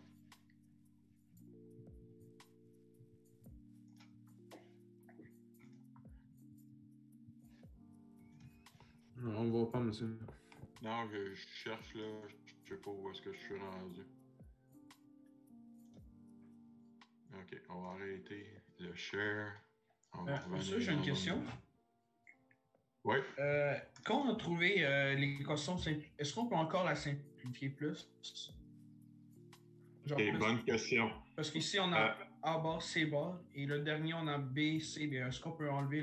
Non, on voit pas, monsieur. Non, je cherche là, je sais pas où est-ce que je suis rendu. OK, on va arrêter le share. Monsieur, j'ai une question. Oui. Quand on a trouvé l'équation simple, est-ce qu'on peut encore la simplifier plus? Genre plus? Bonne question. Parce qu'ici, on a A bar, C bar, et le dernier, on a B, C. Bien, est-ce qu'on peut enlever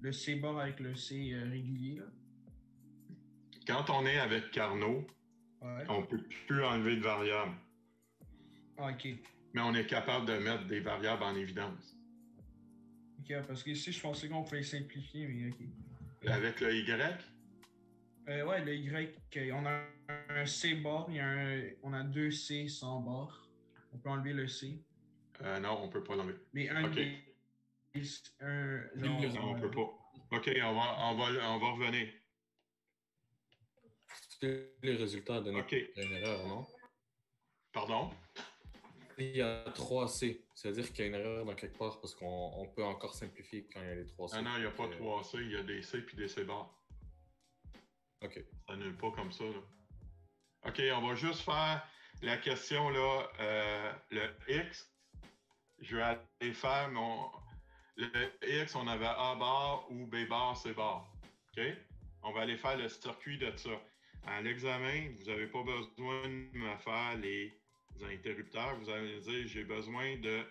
le C bar avec le C régulier? Là? Quand on est avec Carnot, on ne peut plus enlever de variables. Ah, OK. Mais on est capable de mettre des variables en évidence. OK, parce qu'ici, je pensais qu'on pouvait simplifier, mais OK. Avec le Y? Ouais, le Y, on a un C bar, on a 2 C sans barre. On peut enlever le C. Non, on ne peut pas l'enlever. Mais un OK. Non, on ne peut pas. OK, on va revenir. Les résultats donnent une erreur, non? Pardon? Il y a 3C. C'est-à-dire qu'il y a une erreur dans quelque part parce qu'on peut encore simplifier quand il y a les 3C. Non, il n'y a pas 3C, il y a des C puis des C bar. OK. Ça n'annule pas comme ça, là. OK, on va juste faire la question, là, le X. Je vais aller faire le X, on avait A bar ou B bar, C bar. OK? On va aller faire le circuit de ça. À l'examen, vous n'avez pas besoin de me faire les interrupteurs. Vous allez dire, j'ai besoin de...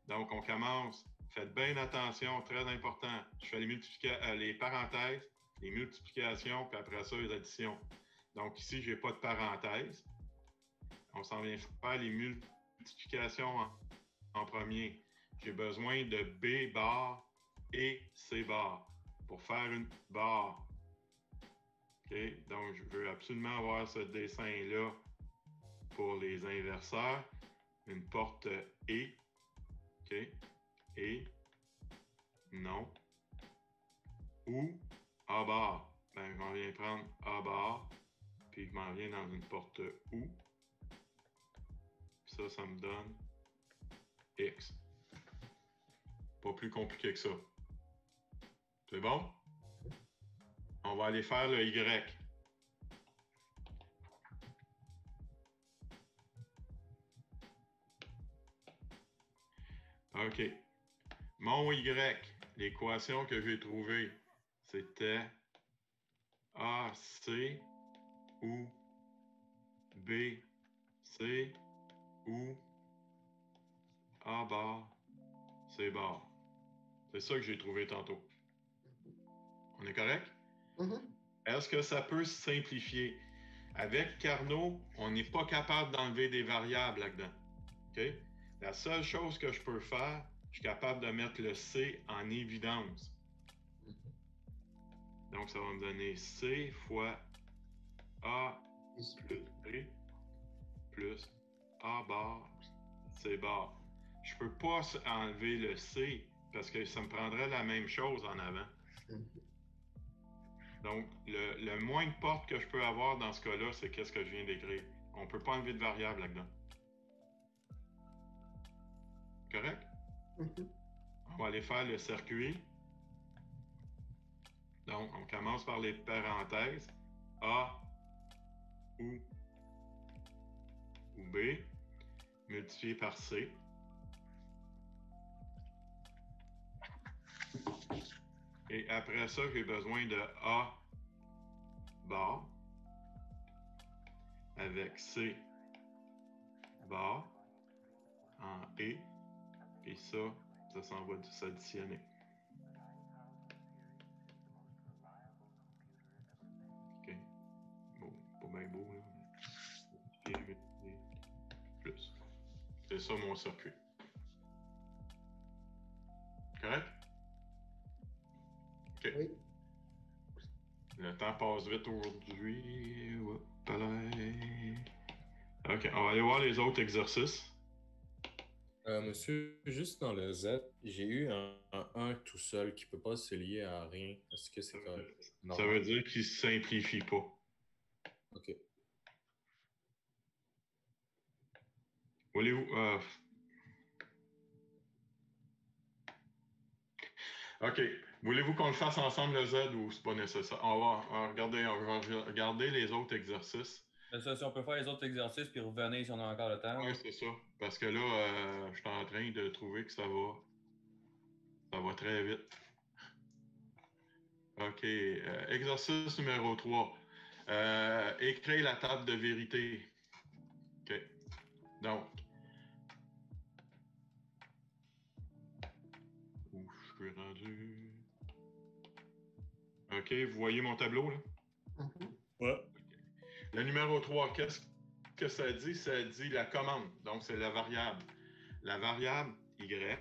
Donc, on commence. Faites bien attention, très important. Je fais les parenthèses, les multiplications, puis après ça, les additions. Donc, ici, je n'ai pas de parenthèses. On s'en vient faire les multiplications en premier. J'ai besoin de B bar et C bar. pour faire une barre. OK? Donc, je veux absolument avoir ce dessin-là pour les inverseurs. Une porte et. OK? Et. Non. Ou A bar. Ben, je m'en viens prendre A bar. Puis je m'en viens dans une porte ou. Puis ça me donne X. Pas plus compliqué que ça. C'est bon? On va aller faire le Y. OK. Mon Y, l'équation que j'ai trouvée, c'était AC ou BC ou A bar, C bar. C'est ça que j'ai trouvé tantôt. On est correct? Est-ce que ça peut se simplifier? Avec Carnot, on n'est pas capable d'enlever des variables là-dedans. OK? La seule chose que je peux faire, je suis capable de mettre le C en évidence. Donc, ça va me donner C fois A plus B plus A bar, C bar. Je ne peux pas enlever le C parce que ça me prendrait la même chose en avant. Donc, le moins de portes que je peux avoir dans ce cas-là, c'est qu'est-ce que je viens d'écrire. On ne peut pas enlever de variable là-dedans. Correct? On va aller faire le circuit. Donc, on commence par les parenthèses. A ou B multiplié par C. Et après ça, j'ai besoin de A bar avec C bar en E. Et ça s'en va s'additionner. OK. Bon, pas bien beau, là. Plus. C'est ça mon circuit. Correct? OK. Oui. Le temps passe vite aujourd'hui. OK, on va aller voir les autres exercices. Monsieur, juste dans le Z, j'ai eu un 1 tout seul qui ne peut pas se lier à rien. Est-ce que c'est correct? Ça veut dire qu'il ne se simplifie pas. OK. Voulez-vous... OK. Voulez-vous qu'on le fasse ensemble, le Z, ou c'est pas nécessaire? On va regarder les autres exercices. Ça, si on peut faire les autres exercices puis revenir si on a encore le temps. Oui, c'est ça. Parce que là, je suis en train de trouver que ça va très vite. OK. Exercice numéro 3. Écrire la table de vérité. OK. Donc. Où je suis rendu? OK. Vous voyez mon tableau, là? Ouais. Le numéro 3, qu'est-ce que ça dit? Ça dit la commande. Donc, c'est la variable. La variable Y.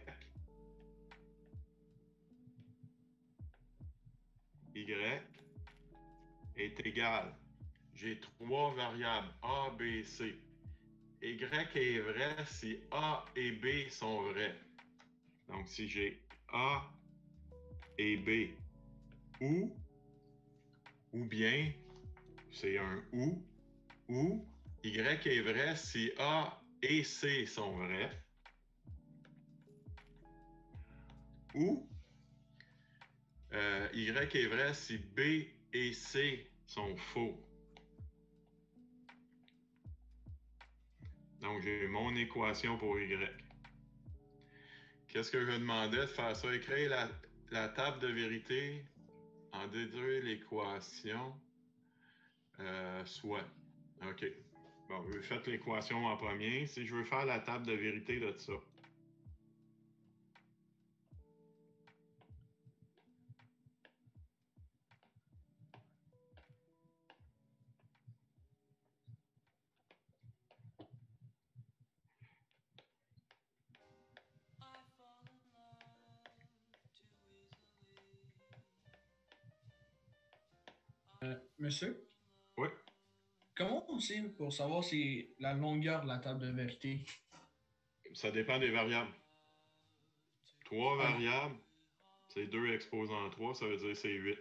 Y est égal. J'ai 3 variables, A, B, C. Y est vrai si A et B sont vrais. Donc, si j'ai A et B ou bien, c'est un ou Y est vrai si A et C sont vrais, ou Y est vrai si B et C sont faux. Donc, j'ai mon équation pour Y. Qu'est-ce que je demandais de faire ça? Écrire la table de vérité, en déduire l'équation, soit. OK. Bon, je vais faire l'équation en premier. Si je veux faire la table de vérité de ça. Monsieur, Oui. comment on sait pour savoir si la longueur de la table de vérité? Ça dépend des variables. 3 variables, c'est 2 exposants 3, ça veut dire c'est 8.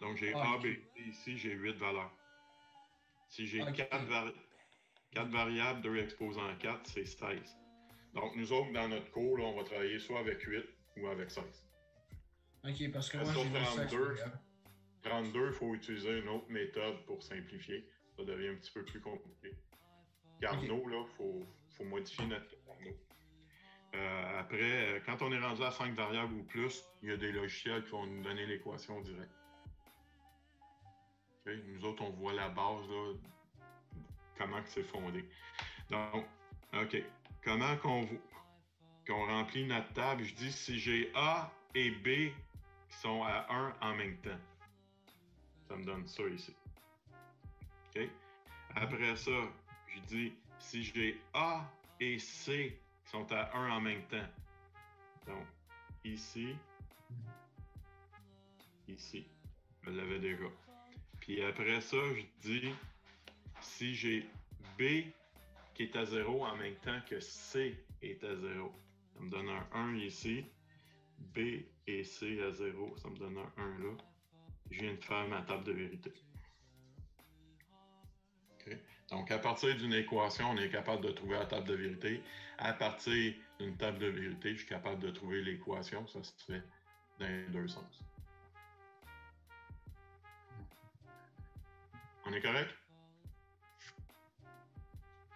Donc j'ai A, B, C ici, j'ai 8 valeurs. Si j'ai 4 variables, 2 exposants 4, c'est 16. Donc nous autres, dans notre cours, là, on va travailler soit avec 8 ou avec 16. Ok, parce que moi sur j'ai 32, il faut utiliser une autre méthode pour simplifier. Ça devient un petit peu plus compliqué. Carnot, là, il faut modifier notre Carnot. Après, quand on est rendu à 5 variables ou plus, il y a des logiciels qui vont nous donner l'équation directe. Okay? Nous autres, on voit la base, là, comment c'est fondé. Donc, OK. Comment qu'on remplit notre table? Je dis si j'ai A et B qui sont à 1 en même temps. Ça me donne ça ici. OK? Après ça, je dis si j'ai A et C qui sont à 1 en même temps. Donc, ici, ici. Je l'avais déjà. Puis après ça, je dis si j'ai B qui est à 0 en même temps que C est à 0. Ça me donne un 1 ici. B et C à 0, ça me donne un 1 là. Je viens de faire ma table de vérité. Okay. Donc, à partir d'une équation, on est capable de trouver la table de vérité. À partir d'une table de vérité, je suis capable de trouver l'équation. Ça se fait dans les deux sens. On est correct?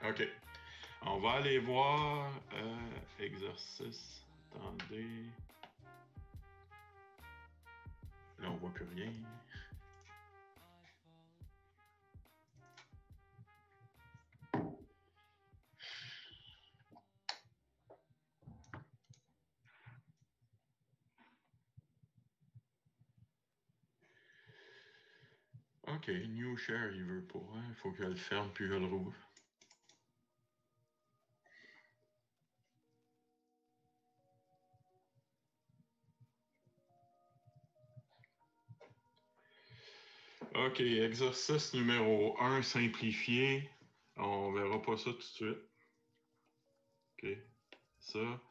OK. On va aller voir exercice. Attendez. Là, on voit plus rien. OK, New Share, il veut pas. Il faut que je le ferme puis je le rouvre. OK, exercice numéro 1, simplifié. On verra pas ça tout de suite. OK. Ça,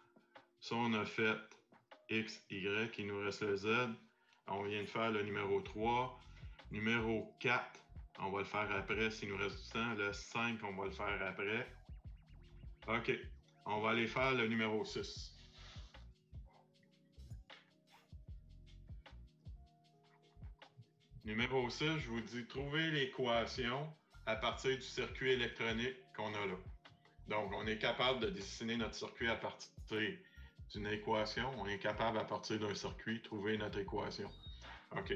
on a fait X, Y, il nous reste le Z. On vient de faire le numéro 3. Numéro 4, on va le faire après s'il nous reste du temps. Le 5, on va le faire après. OK. On va aller faire le numéro 6. Numéro 6, je vous dis trouver l'équation à partir du circuit électronique qu'on a là. Donc, on est capable de dessiner notre circuit à partir d'une équation. On est capable, à partir d'un circuit, de trouver notre équation. OK.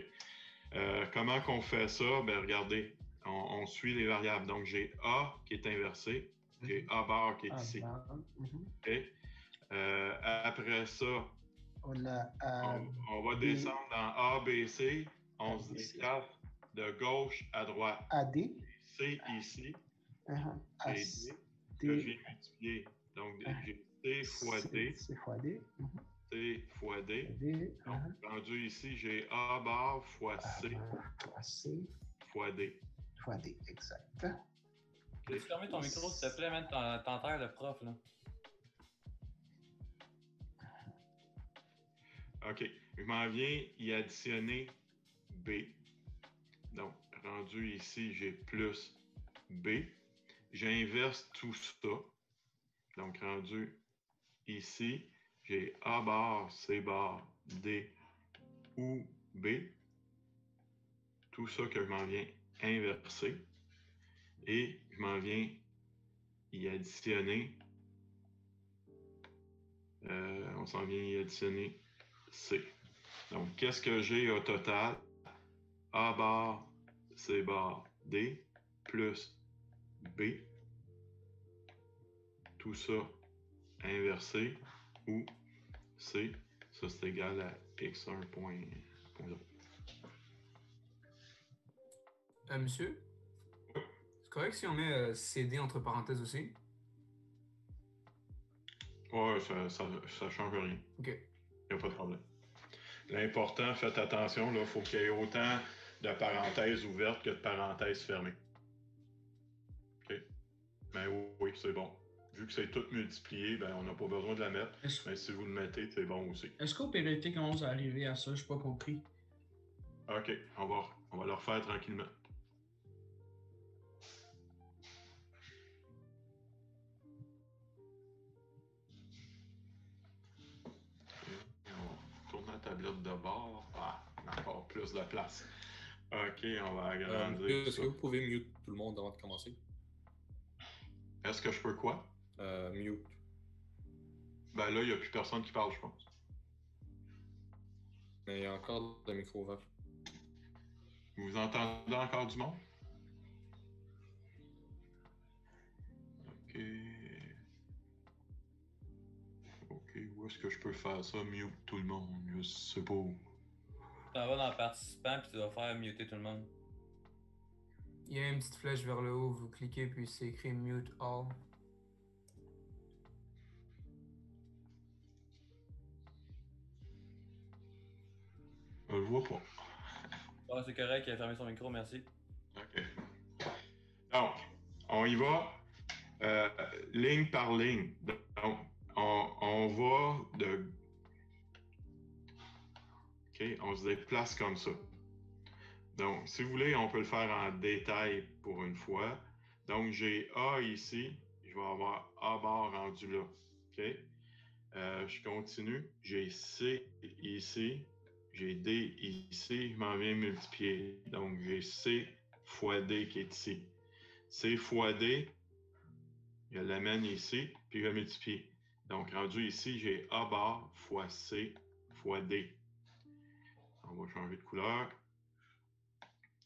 Comment qu'on fait ça? Ben, regardez, on suit les variables. Donc, j'ai A qui est inversé. J'ai A bar qui est ici. OK. Après ça, on va descendre dans A, B, C. On se déplace de gauche à droite. AD. C ici. Et D que j'ai multiplié. Donc, j'ai C fois D. C fois D. C fois D. Donc, rendu ici, j'ai A bar fois C. Fois D. Fois D, exact. Peux-tu fermer ton micro, s'il te plaît, man? T'entends le prof, là. OK. Je m'en viens y additionner B. Donc, rendu ici, j'ai plus B. J'inverse tout ça. Donc, rendu ici, j'ai A bar, C bar, D ou B. Tout ça que je m'en viens inverser. Et je m'en viens y additionner. On s'en vient y additionner C. Donc, qu'est-ce que j'ai au total? A bar, C bar, D, plus B. Tout ça inversé, ou C, ça c'est égal à x1.0. Monsieur? C'est correct si on met CD entre parenthèses aussi? Ouais, ça change rien. OK. Il n'y a pas de problème. L'important, faites attention, il faut qu'il y ait autant de parenthèses ouvertes que de parenthèses fermées. OK? Mais oui, c'est bon. Vu que c'est tout multiplié, ben on n'a pas besoin de la mettre. Mais si vous le mettez, c'est bon aussi. Est-ce qu'Opératé commence à arriver à ça? Je n'ai pas compris. OK, on va le refaire tranquillement. On tourne la tablette de bord. Ah, on a encore plus de place. OK, on va agrandir. Est-ce que vous pouvez mute tout le monde avant de commencer? Est-ce que je peux quoi? Mute. Ben là, il n'y a plus personne qui parle, je pense. Mais il y a encore le micro ouvert. Vous entendez encore du monde? OK. OK, où est-ce que je peux faire ça? Mute tout le monde, je sais pas où. Tu vas dans participants puis tu vas faire muter tout le monde. Il y a une petite flèche vers le haut, vous cliquez puis c'est écrit Mute All. Je le vois pas. Ah, c'est correct, il a fermé son micro, merci. OK. Donc, on y va ligne par ligne. Donc, on va de... OK, on se déplace comme ça. Donc, si vous voulez, on peut le faire en détail pour une fois. Donc, j'ai A ici. Je vais avoir A bar rendu là. OK? Je continue. J'ai C ici. J'ai D ici. Je m'en viens multiplier. Donc, j'ai C fois D qui est ici. C fois D, je l'amène ici, puis je vais multiplier. Donc, rendu ici, j'ai A bar fois C fois D. On va changer de couleur.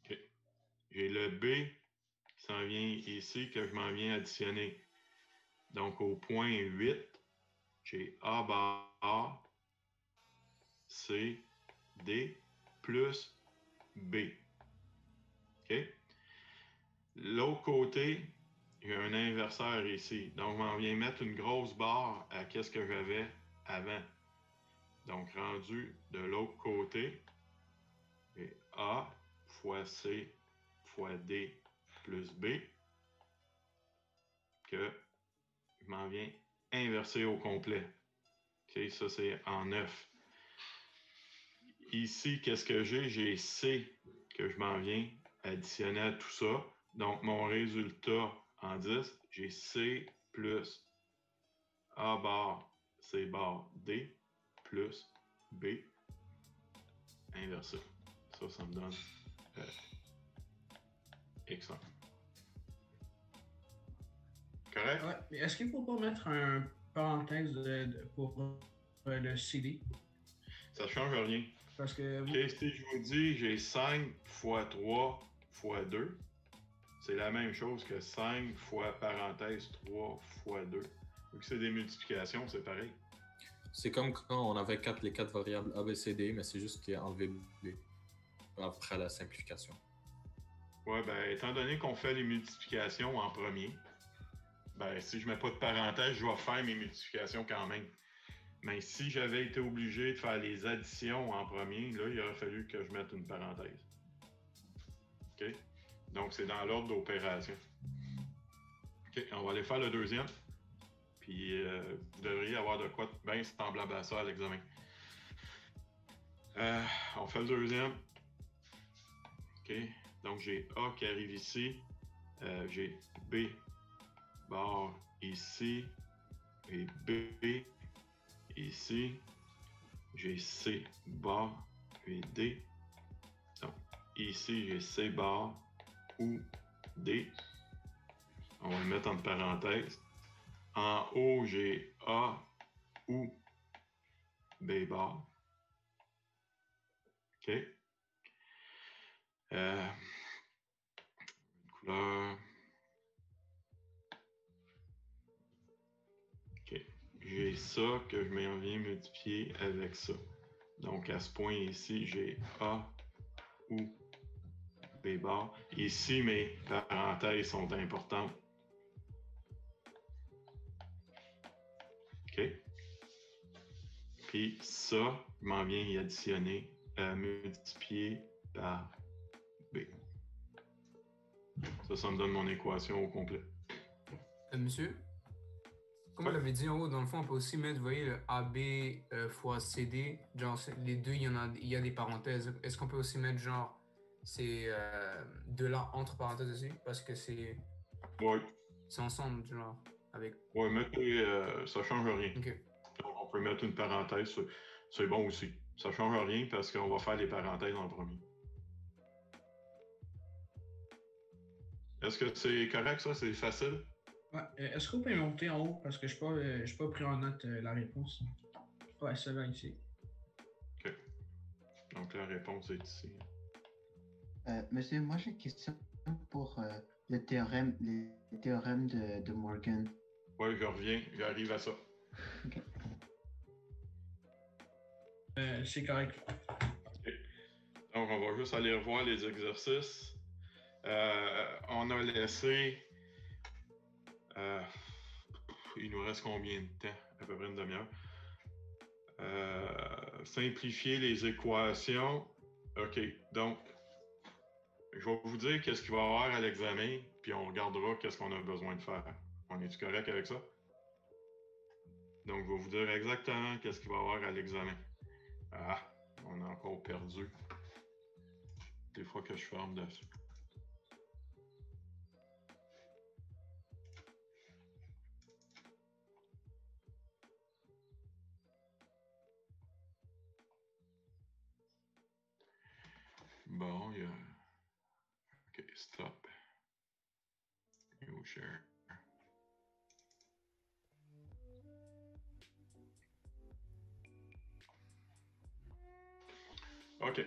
OK. J'ai le B qui s'en vient ici, que je m'en viens additionner. Donc, au point 8, j'ai A bar C D plus B. OK? L'autre côté, j'ai un inverseur ici. Donc, je m'en viens mettre une grosse barre à ce que j'avais avant. Donc, rendu de l'autre côté, j'ai A fois C fois D plus B que je m'en viens inverser au complet. OK, ça, c'est en 9. Ici, qu'est-ce que j'ai? J'ai C que je m'en viens additionner à tout ça. Donc, mon résultat en 10, j'ai C plus A bar C bar D plus B inversé. Ça me donne X1. Correct? Ouais, mais est-ce qu'il ne faut pas mettre un parenthèse pour le CD? Ça ne change rien. Parce que... OK, si je vous dis, j'ai 5 fois 3 fois 2, c'est la même chose que 5 fois parenthèse 3 fois 2. Vu que c'est des multiplications, c'est pareil. C'est comme quand on avait les 4 variables A, B, C, D, mais c'est juste qu'il a enlevé B après la simplification. Ouais, ben, étant donné qu'on fait les multiplications en premier, ben, si je ne mets pas de parenthèse, je vais faire mes multiplications quand même. Mais si j'avais été obligé de faire les additions en premier, là, il aurait fallu que je mette une parenthèse. OK? Donc, c'est dans l'ordre d'opération. OK, on va aller faire le deuxième. Puis, vous devriez avoir de quoi bien semblable à ça à l'examen. On fait le deuxième. OK, donc j'ai A qui arrive ici. J'ai B barre ici. Et B ici. J'ai C barre et D. Donc, ici, j'ai C barre ou D. On va le mettre entre parenthèses. En haut, j'ai A ou B bar. OK. Couleur. OK. J'ai ça que je m'en viens multiplier avec ça. Donc, à ce point ici, j'ai A ou B bar. Ici, mes parenthèses sont importantes. OK. Puis ça, je m'en viens y additionner, multiplier par Ça me donne mon équation au complet. Monsieur? Comme on l'avait dit en haut, dans le fond, on peut aussi mettre, vous voyez, le AB fois CD. Genre, les deux, il y a des parenthèses. Est-ce qu'on peut aussi mettre, genre, ces deux-là entre parenthèses aussi? Parce que c'est... Oui. C'est ensemble, genre, avec... Oui, mettez... ça change rien. OK. On peut mettre une parenthèse. C'est bon aussi. Ça change rien parce qu'on va faire les parenthèses en premier. Est-ce que c'est correct, ça? C'est facile? Ouais. Est-ce qu'on peut monter en haut? Parce que je n'ai pas pris en note la réponse. Ouais, celle-là ici. OK. Donc la réponse est ici. Monsieur, moi j'ai une question pour le théorème de Morgan. Oui, je reviens. J'arrive à ça. OK. C'est correct. Okay. Donc, on va juste aller revoir les exercices. On a laissé... il nous reste combien de temps? À peu près une demi-heure. Simplifier les équations. OK, donc, je vais vous dire qu'est-ce qu'il va y avoir à l'examen, puis on regardera qu'est-ce qu'on a besoin de faire. On est-tu correct avec ça? Donc, je vais vous dire exactement qu'est-ce qu'il va y avoir à l'examen. Ah, on a encore perdu. Des fois que je ferme dessus. Bon, il y a... OK, stop. New share. OK.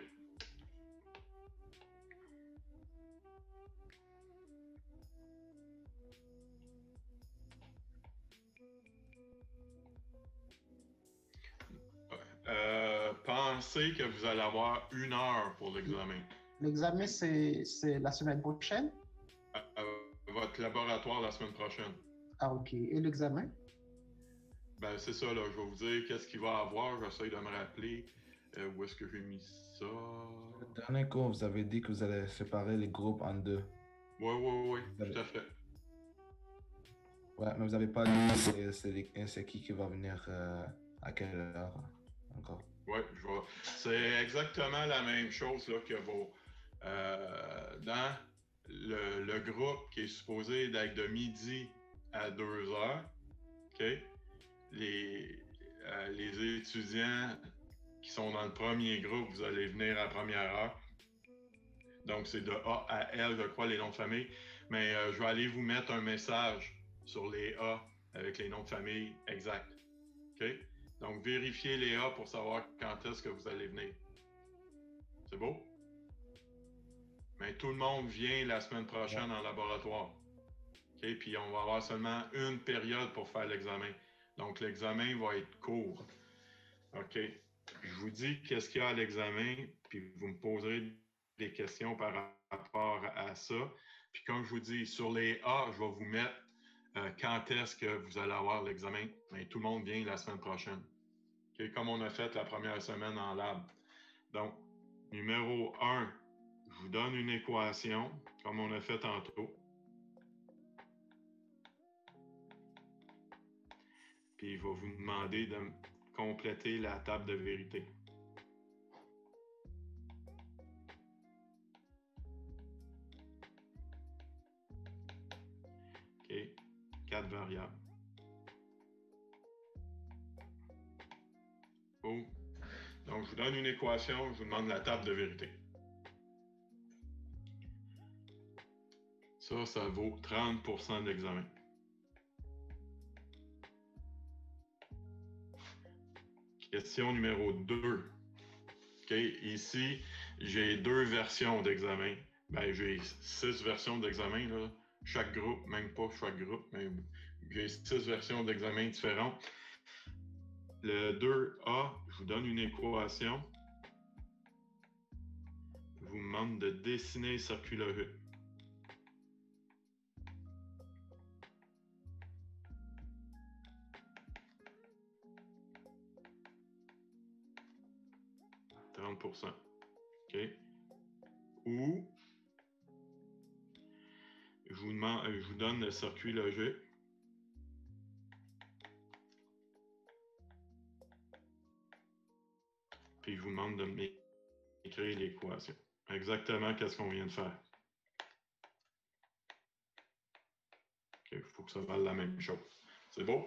Pensez que vous allez avoir 1 heure pour l'examen. L'examen, c'est la semaine prochaine? Votre laboratoire la semaine prochaine. Ah, OK. Et l'examen? Ben, c'est ça, là. Je vais vous dire qu'est-ce qu'il va avoir. J'essaie de me rappeler où est-ce que j'ai mis ça. Le dernier cours, vous avez dit que vous allez séparer les groupes en deux. Oui, tout à fait. Ouais, mais vous n'avez pas dit c'est qui va venir à quelle heure encore. Oui, c'est exactement la même chose là, que dans le groupe qui est supposé d'être de midi à 2 heures. OK? Les étudiants qui sont dans le premier groupe, vous allez venir à la première heure. Donc, c'est de A à L, je crois, les noms de famille. Mais je vais aller vous mettre un message sur les A avec les noms de famille exacts. OK? Donc, vérifiez les A pour savoir quand est-ce que vous allez venir. C'est beau? Mais tout le monde vient la semaine prochaine en laboratoire. OK? Puis, on va avoir seulement une période pour faire l'examen. Donc, l'examen va être court. OK? Je vous dis qu'est-ce qu'il y a à l'examen, puis vous me poserez des questions par rapport à ça. Puis, comme je vous dis, sur les A, je vais vous mettre quand est-ce que vous allez avoir l'examen. Mais tout le monde vient la semaine prochaine. Okay? Comme on a fait la première semaine en lab. Donc, numéro 1, je vous donne une équation, comme on a fait tantôt. Puis, il va vous demander de compléter la table de vérité. OK. 4 variables. Oh. Donc, je vous donne une équation, je vous demande la table de vérité. Ça vaut 30% de l'examen. Question numéro 2. OK, ici, j'ai 2 versions d'examen. Ben, j'ai 6 versions d'examen, là. Chaque groupe, même pas chaque groupe, mais j'ai 6 versions d'examen différentes. Le 2A, je vous donne une équation. Je vous demande de dessiner le circuit. OK? Ou je vous donne le circuit logique. Puis je vous demande de m'écrire l'équation. Exactement qu'est-ce qu'on vient de faire. Il faut que ça vaille la même chose. C'est beau?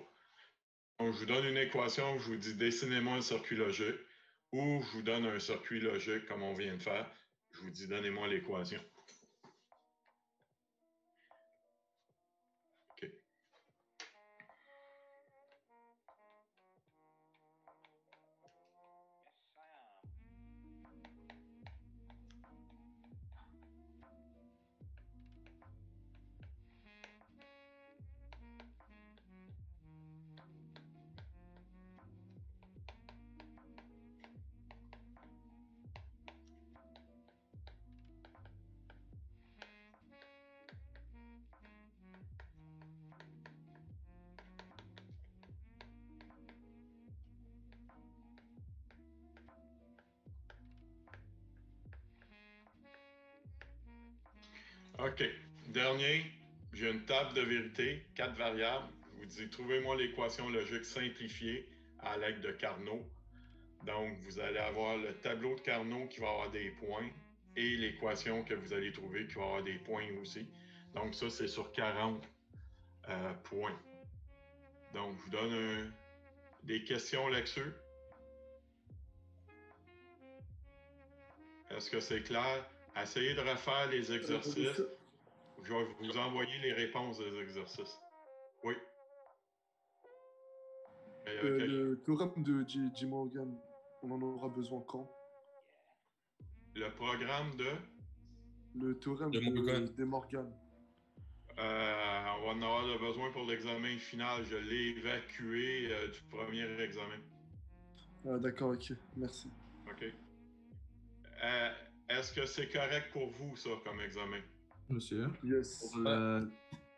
Donc, je vous donne une équation, je vous dis dessinez-moi un circuit logique, ou je vous donne un circuit logique comme on vient de faire. Je vous dis donnez-moi l'équation. OK. OK. Dernier, j'ai une table de vérité, 4 variables. Je vous dis, trouvez-moi l'équation logique simplifiée à l'aide de Carnot. Donc, vous allez avoir le tableau de Carnot qui va avoir des points et l'équation que vous allez trouver qui va avoir des points aussi. Donc, ça, c'est sur 40 points. Donc, je vous donne des questions là-dessus. Est-ce que c'est clair? Essayez de refaire les exercices. Je vais vous envoyer les réponses des exercices. Oui. Le théorème de J. Morgan, on en aura besoin quand? Le programme de? Le théorème de Morgan. On va en avoir besoin pour l'examen final. Je l'ai évacué du premier examen. Ah, d'accord, ok. Merci. OK. Est-ce que c'est correct pour vous, ça, comme examen? Monsieur, yes.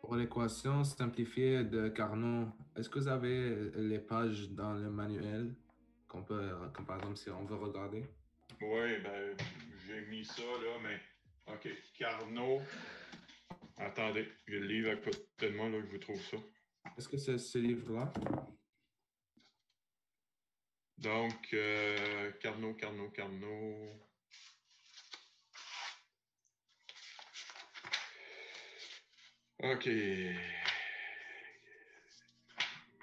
Pour l'équation simplifiée de Carnot, est-ce que vous avez les pages dans le manuel comme par exemple si on veut regarder? Oui, ben, j'ai mis ça là, mais OK. Carnot. Attendez, j'ai le livre à côté de moi, là, que je vous trouve ça. Est-ce que c'est ce livre-là? Donc, Carnot. OK.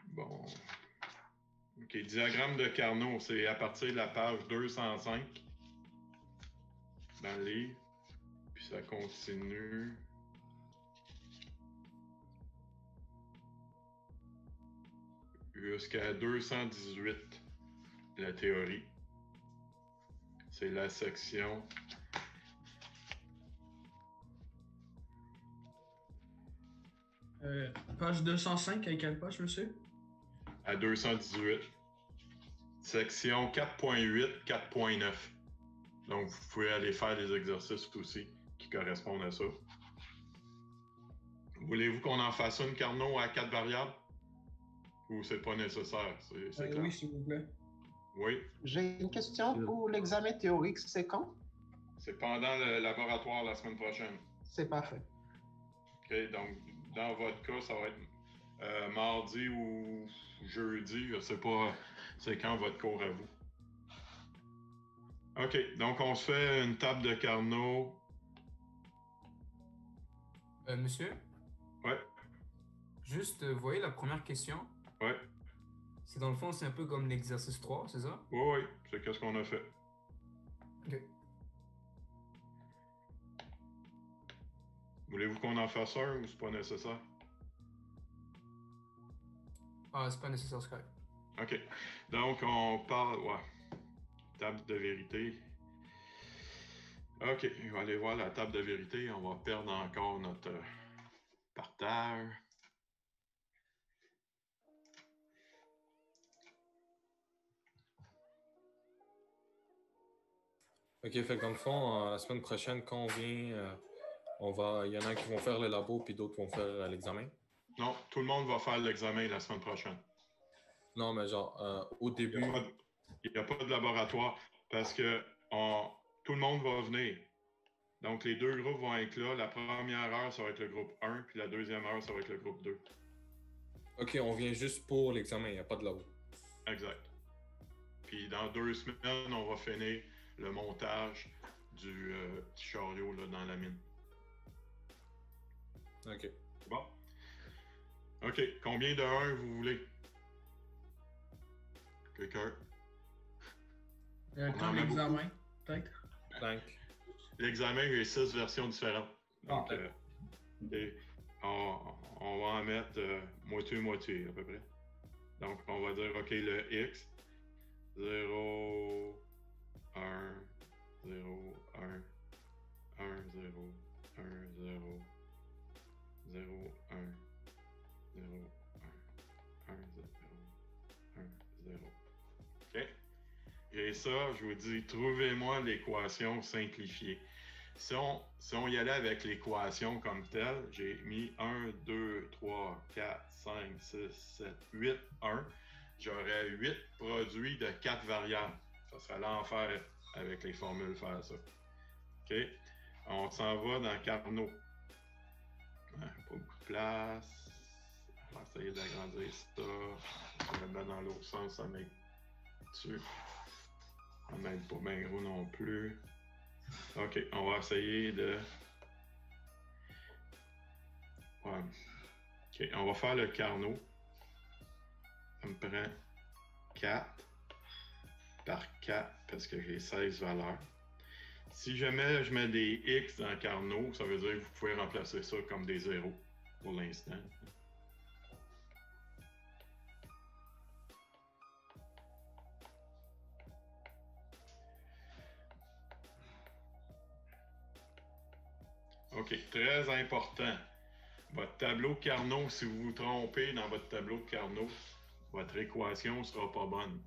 Bon. OK, diagramme de Carnot, c'est à partir de la page 205 dans le livre. Puis ça continue. Jusqu'à 218, la théorie. C'est la section. Page 205, à quelle page, monsieur? À 218. Section 4.8, 4.9. Donc, vous pouvez aller faire des exercices aussi qui correspondent à ça. Voulez-vous qu'on en fasse une Carnot à 4 variables? Ou c'est pas nécessaire? C'est clair? Oui, s'il vous plaît. Oui. J'ai une question pour l'examen théorique, c'est quand? C'est pendant le laboratoire la semaine prochaine. C'est parfait. OK, donc dans votre cas, ça va être mardi ou jeudi, je sais pas c'est quand votre cours à vous. OK, donc on se fait une table de Carnot. Monsieur? Ouais. Juste, vous voyez la première question? Ouais. C'est dans le fond, c'est un peu comme l'exercice 3, c'est ça? Oui, c'est qu'est-ce qu'on a fait. OK. Voulez-vous qu'on en fasse un ou c'est pas nécessaire? Ah, c'est pas nécessaire, c'est correct. OK. Donc, on parle... Ouais. Table de vérité. OK, on va aller voir la table de vérité. On va perdre encore notre partage. OK, fait que dans le fond, la semaine prochaine, quand on vient, il y en a qui vont faire le labo, puis d'autres vont faire l'examen. Non, tout le monde va faire l'examen la semaine prochaine. Non, mais genre, au début... Il n'y a pas de laboratoire parce que tout le monde va venir. Donc, les deux groupes vont être là. La première heure, ça va être le groupe 1, puis la deuxième heure, ça va être le groupe 2. Ok, on vient juste pour l'examen, il n'y a pas de labo. Exact. Puis dans 2 semaines, on va finir le montage du petit chariot là, dans la mine. Ok. Bon. Ok, combien de 1 vous voulez? Quelqu'un? Comme l'examen, peut-être? 5. L'examen, il y a 6 versions différentes. Donc, on va en mettre moitié-moitié à peu près. Donc, on va dire, OK, le X, 0, 1, 0, 1, 1, 0, 1, 0, 0, 1, 0, 1, 1, 0, 1, 0. OK? Et ça, je vous dis, trouvez-moi l'équation simplifiée. Si on y allait avec l'équation comme telle, j'ai mis 1, 2, 3, 4, 5, 6, 7, 8, 1. J'aurais 8 produits de 4 variables. Ça serait l'enfer avec les formules faire ça. OK? On s'en va dans Carnot. Pas beaucoup de place. On va essayer d'agrandir ça. Je vais le mettre dans l'autre sens, ça m'aide dessus. Ça m'aide pas bien gros non plus. OK, on va essayer de... Ouais. OK, on va faire le Carnot. Ça me prend 4 par 4 parce que j'ai 16 valeurs. Si jamais je mets des X dans Carnot, ça veut dire que vous pouvez remplacer ça comme des zéros pour l'instant. OK, très important. Votre tableau Carnot, si vous vous trompez dans votre tableau de Carnot, votre équation ne sera pas bonne.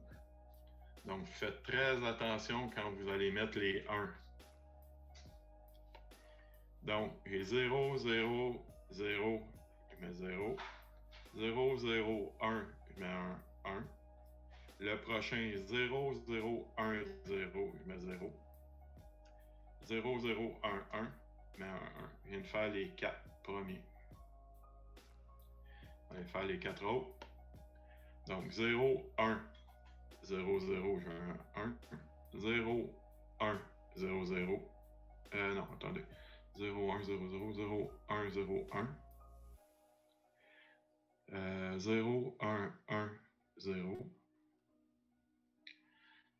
Donc, faites très attention quand vous allez mettre les 1. Donc, j'ai 0, 0, 0, je mets 0. 0, 0, 1, je mets 1, 1. Le prochain, 0, 0, 1, 0, je mets 0. 0, 0, 1, 1, je mets 1, 1. Je viens de faire les 4 premiers. On va faire les 4 autres. Donc, 0, 1, 0, 0, j'ai un 1. 0, 1, 0, 0. Non, attendez. 0, 1, 0, 0, 0, 1, 0, 1. 0, 1, 1, 0.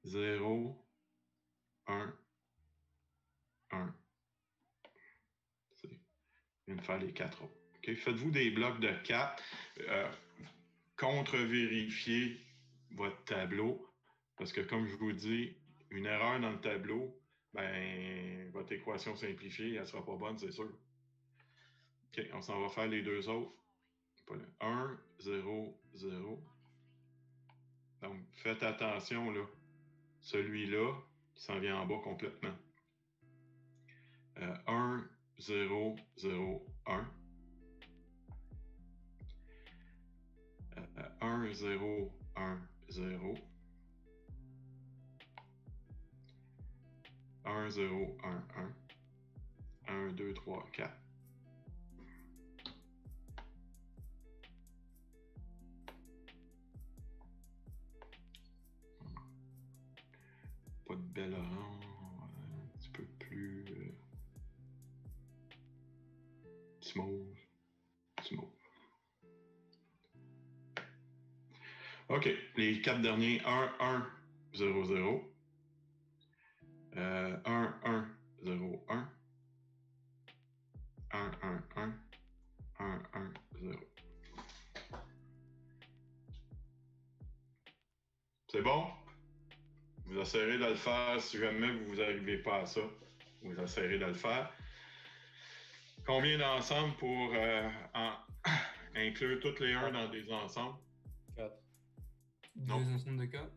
0, 1, 1. Je viens de faire les 4 autres. Okay? Faites-vous des blocs de 4. Contre-vérifiez votre tableau. Parce que comme je vous dis, une erreur dans le tableau, ben, votre équation simplifiée, elle ne sera pas bonne, c'est sûr. OK, on s'en va faire les deux autres. 1, 0, 0. Donc, faites attention, là. Celui-là, il s'en vient en bas complètement. 1, 0, 0, 1. 1, 0, 1, 0. 1, 0, 1, 1. 1, 2, 3, 4. Pas de bel orange, un petit peu plus smooth. OK, les 4 derniers, 1, 1, 0, 0. 1, 1, 0, 1. 1, 1, 1. 1, 1, 0. C'est bon? Vous essayerez de le faire si jamais vous n'arrivez pas à ça. Vous essayerez de le faire. Combien d'ensembles pour inclure toutes les 1 dans des ensembles? 4. 2 ensembles de 4?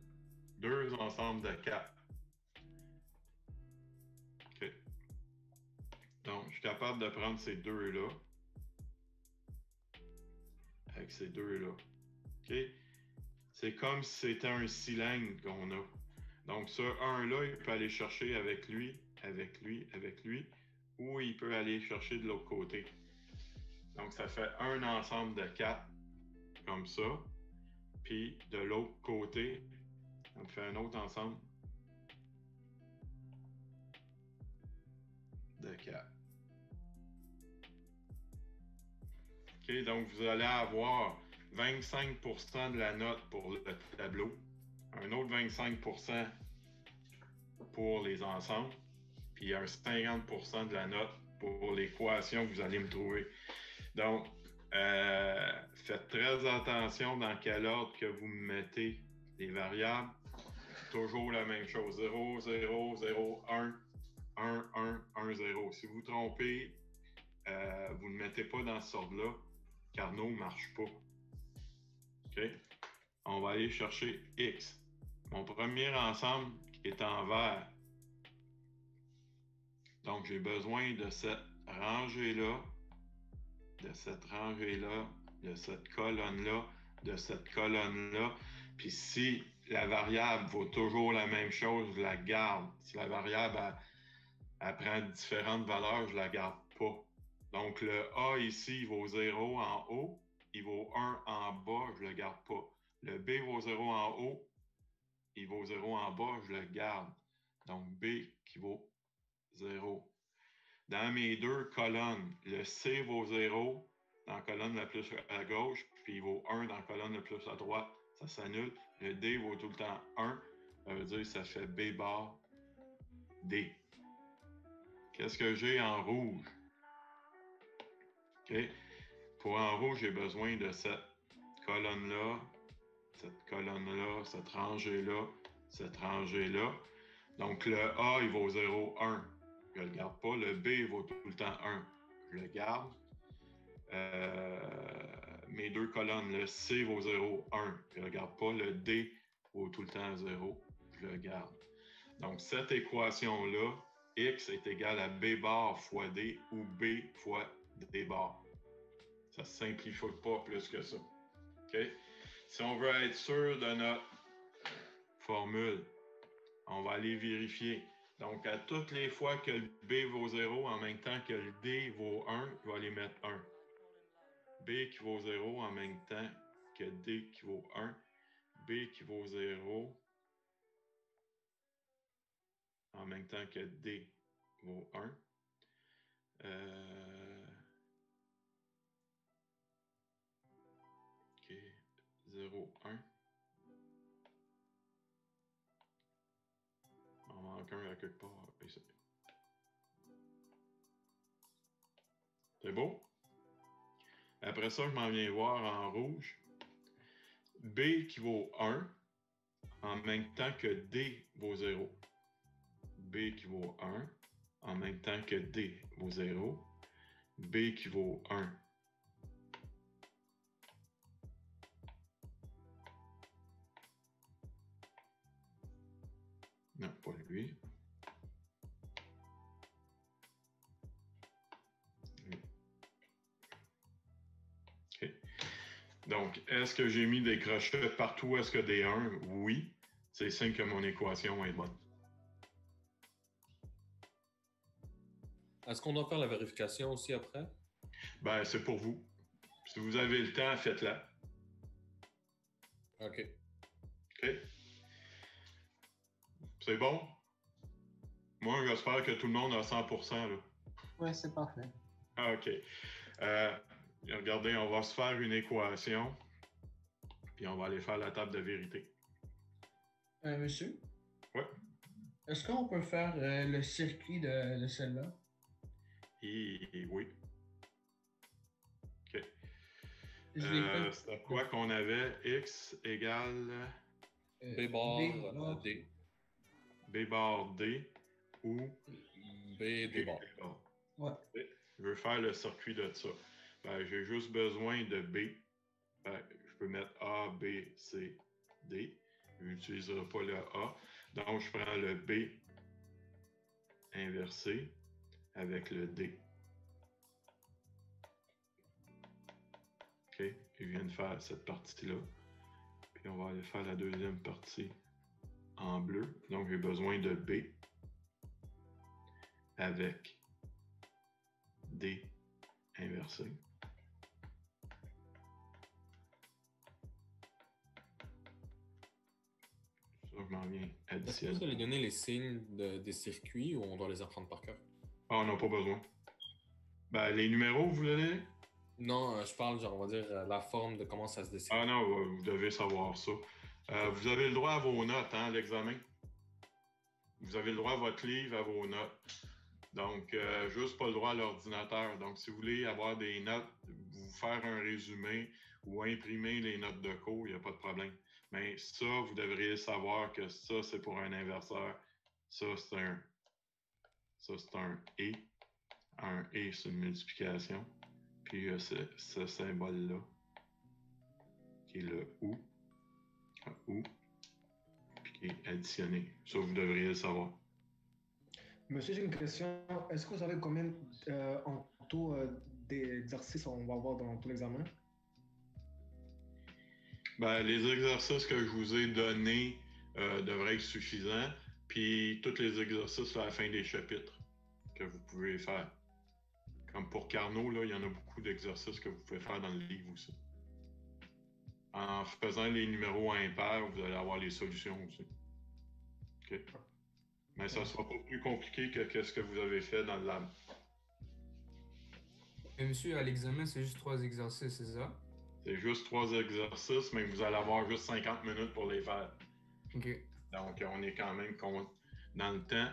2 ensembles de 4. OK. Donc, je suis capable de prendre ces 2-là. Avec ces 2-là. OK? C'est comme si c'était un cylindre qu'on a. Donc, ce 1-là, il peut aller chercher avec lui, avec lui, avec lui. ou il peut aller chercher de l'autre côté. Donc, ça fait un ensemble de 4, comme ça. Puis, de l'autre côté, on fait un autre ensemble de 4. OK, donc vous allez avoir 25% de la note pour le tableau, un autre 25% pour les ensembles, puis un 50% de la note pour l'équation que vous allez me trouver. Donc, faites très attention dans quel ordre que vous mettez les variables. Toujours la même chose, 0, 0, 0, 1, 1, 1, 1, 0. Si vous vous trompez, vous ne mettez pas dans ce ordre-là, Carnot ne marche pas. OK? On va aller chercher X. Mon premier ensemble qui est en vert. Donc, j'ai besoin de cette rangée-là, de cette rangée-là, de cette colonne-là, de cette colonne-là. Puis si la variable vaut toujours la même chose, je la garde. Si la variable elle prend différentes valeurs, je ne la garde pas. Donc, le A ici, il vaut 0 en haut, il vaut 1 en bas, je ne le garde pas. Le B vaut 0 en haut, il vaut 0 en bas, je le garde. Donc, B qui vaut 0. Dans mes deux colonnes, le C vaut 0 dans la colonne la plus à gauche, puis il vaut 1 dans la colonne la plus à droite. Ça s'annule. Le D vaut tout le temps 1. Ça veut dire que ça fait B bar D. Qu'est-ce que j'ai en rouge? OK. Pour en rouge, j'ai besoin de cette colonne-là, cette rangée-là, cette rangée-là. Donc, le A, il vaut 0, 1. Je ne le garde pas. Le B, il vaut tout le temps 1. Je le garde. Mes deux colonnes, le C vaut 0, 1. Je ne le garde pas. Le D vaut tout le temps 0. Je le garde. Donc, cette équation-là, X est égal à B bar fois D ou B fois D bar. Ça ne se simplifie pas plus que ça. OK? Si on veut être sûr de notre formule, on va aller vérifier. Donc, à toutes les fois que le B vaut 0, en même temps que le D vaut 1, je vais aller mettre 1. B qui vaut 0 en même temps que D qui vaut 1. B qui vaut 0 en même temps que D vaut 1. OK, 0, 1. On manque un à quelque part. C'est beau? Après ça, je m'en viens voir en rouge. B qui vaut 1 en même temps que D vaut 0. B qui vaut 1 en même temps que D vaut 0. B qui vaut 1. Non, pas lui. OK. Donc, est-ce que j'ai mis des crochets partout où est-ce que des 1? Oui. C'est signe que mon équation est bonne. Est-ce qu'on doit faire la vérification aussi après? Ben, c'est pour vous. Si vous avez le temps, faites-la. OK. OK. C'est bon? Moi, j'espère que tout le monde a 100%. Là. Ouais, c'est parfait. Ah, OK. Regardez, on va se faire une équation, puis on va aller faire la table de vérité. Monsieur? Oui. Est-ce qu'on peut faire le circuit de celle-là? Et oui. OK. C'est quoi qu'on avait? X égale... B bar D. B bar D ou... B D bar. Ouais. Je veux faire le circuit de ça. Ben, j'ai juste besoin de B. Ben, je peux mettre A, B, C, D. Je n'utiliserai pas le A. Donc, je prends le B inversé avec le D. OK? Je viens de faire cette partie-là. Puis, on va aller faire la deuxième partie en bleu. Donc, j'ai besoin de B avec D inversé. Ça, je m'en viens Est-ce que additionner. vous allez donner les signes des circuits ou on doit les apprendre par cœur? Ah, on n'a pas besoin. Ben, les numéros, vous voulez? Non, je parle, genre, on va dire, la forme de comment ça se dessine. Ah non, vous devez savoir ça. Vous avez le droit à vos notes, hein, à l'examen. Vous avez le droit à votre livre, à vos notes. Donc, juste pas le droit à l'ordinateur. Donc, si vous voulez avoir des notes, vous faire un résumé ou imprimer les notes de cours, il n'y a pas de problème. Mais ça, vous devriez savoir que ça, c'est pour un inverseur. Ça, c'est un et. Un et, c'est une multiplication. Puis, ce symbole-là, qui est le ou, un ou, puis qui est additionné. Ça, vous devriez le savoir. Monsieur, j'ai une question. Est-ce que vous savez combien en tout d'exercices on va avoir dans tout l'examen? Ben, les exercices que je vous ai donnés devraient être suffisants. Puis, tous les exercices à la fin des chapitres que vous pouvez faire. Comme pour Carnot, là, il y en a beaucoup d'exercices que vous pouvez faire dans le livre aussi. En faisant les numéros impairs, vous allez avoir les solutions aussi. OK? Mais ça ne sera pas plus compliqué que ce que vous avez fait dans le lab. Et monsieur, à l'examen, c'est juste 3 exercices, c'est ça? C'est juste 3 exercices, mais vous allez avoir juste 50 minutes pour les faire. OK. Donc, on est quand même dans le temps.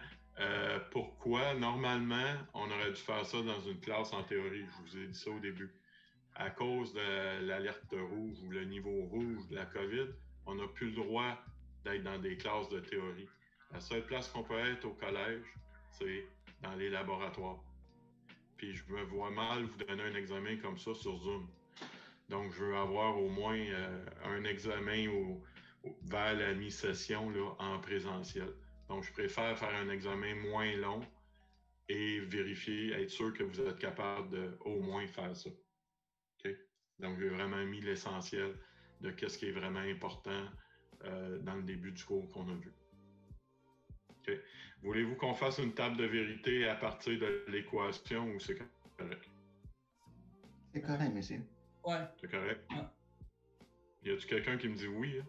Pourquoi? Normalement, on aurait dû faire ça dans une classe en théorie. Je vous ai dit ça au début. À cause de l'alerte rouge ou le niveau rouge de la COVID, on n'a plus le droit d'être dans des classes de théorie. La seule place qu'on peut être au collège, c'est dans les laboratoires. Puis je me vois mal vous donner un examen comme ça sur Zoom. Donc, je veux avoir au moins un examen vers la mi-session là, en présentiel. Donc, je préfère faire un examen moins long et vérifier, être sûr que vous êtes capable de au moins faire ça. OK? Donc, j'ai vraiment mis l'essentiel de ce qui est vraiment important dans le début du cours qu'on a vu. OK? Voulez-vous qu'on fasse une table de vérité à partir de l'équation ou c'est correct? C'est correct, monsieur. Ouais. C'est correct? Ouais. Y a-tu quelqu'un qui me dit oui? Hein?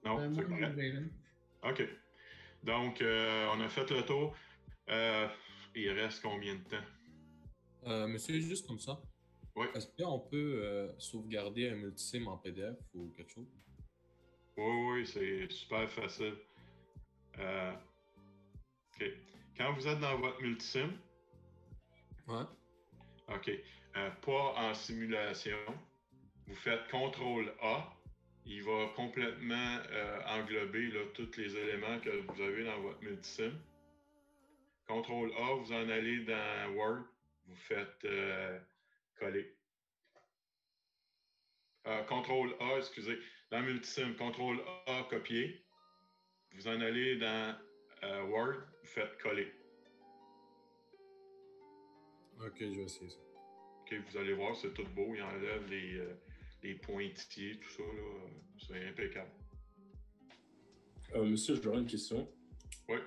Non, c'est correct? OK. Donc, on a fait le tour. Il reste combien de temps? Monsieur, juste comme ça. Oui. Est-ce qu'on peut sauvegarder un multisim en PDF ou quelque chose? Oui, c'est super facile. OK. Quand vous êtes dans votre multisim, ouais. OK. Pas en simulation. Vous faites CTRL-A. Il va complètement englober là, tous les éléments que vous avez dans votre multisim. CTRL-A, vous en allez dans Word. Vous faites coller. CTRL-A, excusez. Dans multisim, CTRL-A, copier. Vous en allez dans Word. Vous faites coller. OK, je vais essayer ça. OK, vous allez voir, c'est tout beau. Il enlève les pointillés, tout ça. Là, c'est impeccable. Monsieur, j'aurais une question. Oui.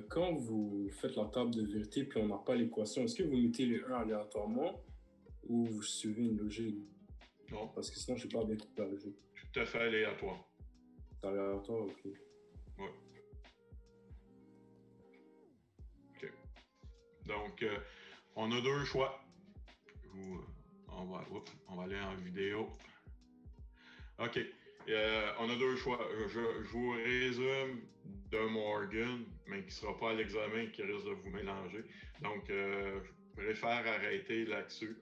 Quand vous faites la table de vérité puis on n'a pas l'équation, est-ce que vous mettez les 1 aléatoirement ou vous suivez une logique? Non. Parce que sinon, je ne sais pas bien toute la logique. Tout à fait aléatoire. C'est aléatoire, OK. Oui. OK. Donc, on a 2 choix. On va aller en vidéo. OK. On a 2 choix. Je vous résume de Morgan, mais qui ne sera pas à l'examen, qui risque de vous mélanger. Donc, je préfère arrêter là-dessus.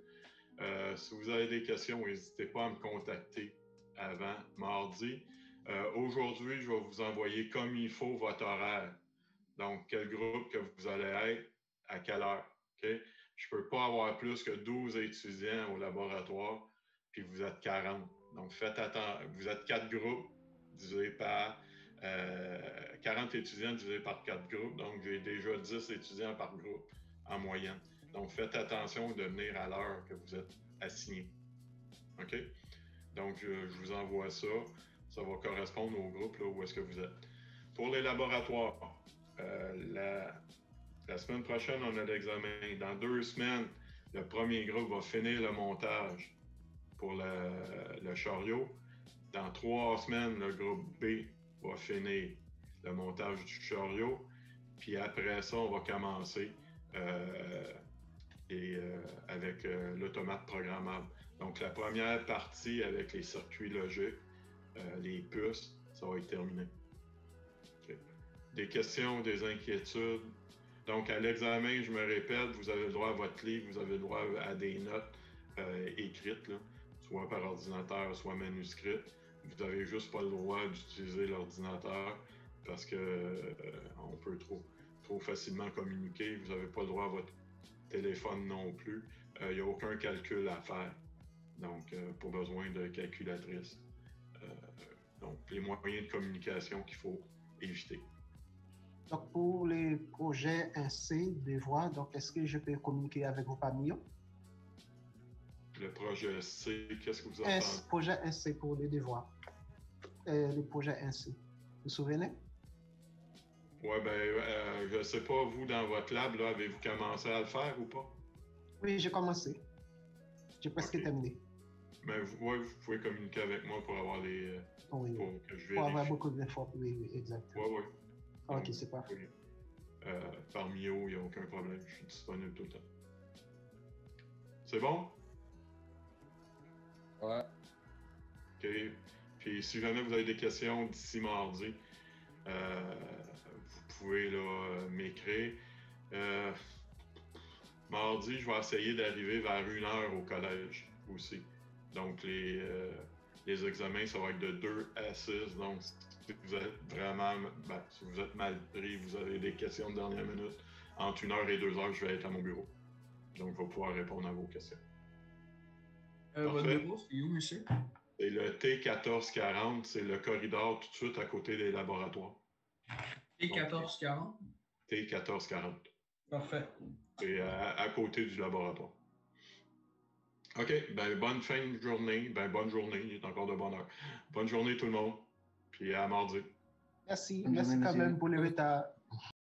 Si vous avez des questions, n'hésitez pas à me contacter avant mardi. Aujourd'hui, je vais vous envoyer comme il faut votre horaire. Donc, quel groupe que vous allez être, à quelle heure. Okay? Je ne peux pas avoir plus que 12 étudiants au laboratoire, puis vous êtes 40. Donc, faites attention. Vous êtes 4 groupes divisés par 40 étudiants divisés par 4 groupes. Donc, j'ai déjà 10 étudiants par groupe en moyenne. Donc, faites attention de venir à l'heure que vous êtes assigné. OK? Donc, je vous envoie ça. Ça va correspondre au groupe là, où est-ce que vous êtes. Pour les laboratoires, La semaine prochaine, on a l'examen. Dans 2 semaines, le premier groupe va finir le montage pour le chariot. Dans 3 semaines, le groupe B va finir le montage du chariot. Puis après ça, on va commencer avec l'automate programmable. Donc, la première partie avec les circuits logiques, les puces, ça va être terminé. Okay. Des questions, des inquiétudes. Donc, à l'examen, je me répète, vous avez le droit à votre livre, vous avez le droit à des notes écrites, là, soit par ordinateur, soit manuscrites. Vous n'avez juste pas le droit d'utiliser l'ordinateur parce que on peut trop facilement communiquer. Vous n'avez pas le droit à votre téléphone non plus. Il n'y a aucun calcul à faire. Donc, pas besoin de calculatrice. Donc, les moyens de communication qu'il faut éviter. Donc, pour les projets 1C, devoirs, donc est-ce que je peux communiquer avec vos familles? Le projet C, qu'est-ce que vous entendez? Projet 1C pour les devoirs. Le projet 1C. Vous vous souvenez? Oui, je ne sais pas, vous, dans votre lab, là, avez-vous commencé à le faire ou pas? Oui, j'ai commencé. J'ai presque terminé. Mais vous pouvez communiquer avec moi pour avoir les... Oui, pour que je vérifie. Pour avoir beaucoup d'infos. Oui, exact. Oui. Ok, c'est parfait. Par Mio, il n'y a aucun problème. Je suis disponible tout le temps. C'est bon? Ouais. OK. Puis si jamais vous avez des questions d'ici mardi, vous pouvez là, m'écrire. Mardi, je vais essayer d'arriver vers 1h au collège aussi. Donc, les examens, ça va être de 2 à 6. Donc, si vous êtes vraiment, si vous êtes mal pris, vous avez des questions de dernière minute, entre 1h et 2h, je vais être à mon bureau. Donc, je vais pouvoir répondre à vos questions. Votre bureau, c'est où, monsieur? C'est le T1440, c'est le corridor tout de suite à côté des laboratoires. T1440? T1440. Parfait. C'est à côté du laboratoire. OK, bonne fin de journée. Bonne journée, il est encore de bonne heure. Bonne journée tout le monde, puis à mardi. Merci quand même pour le retard.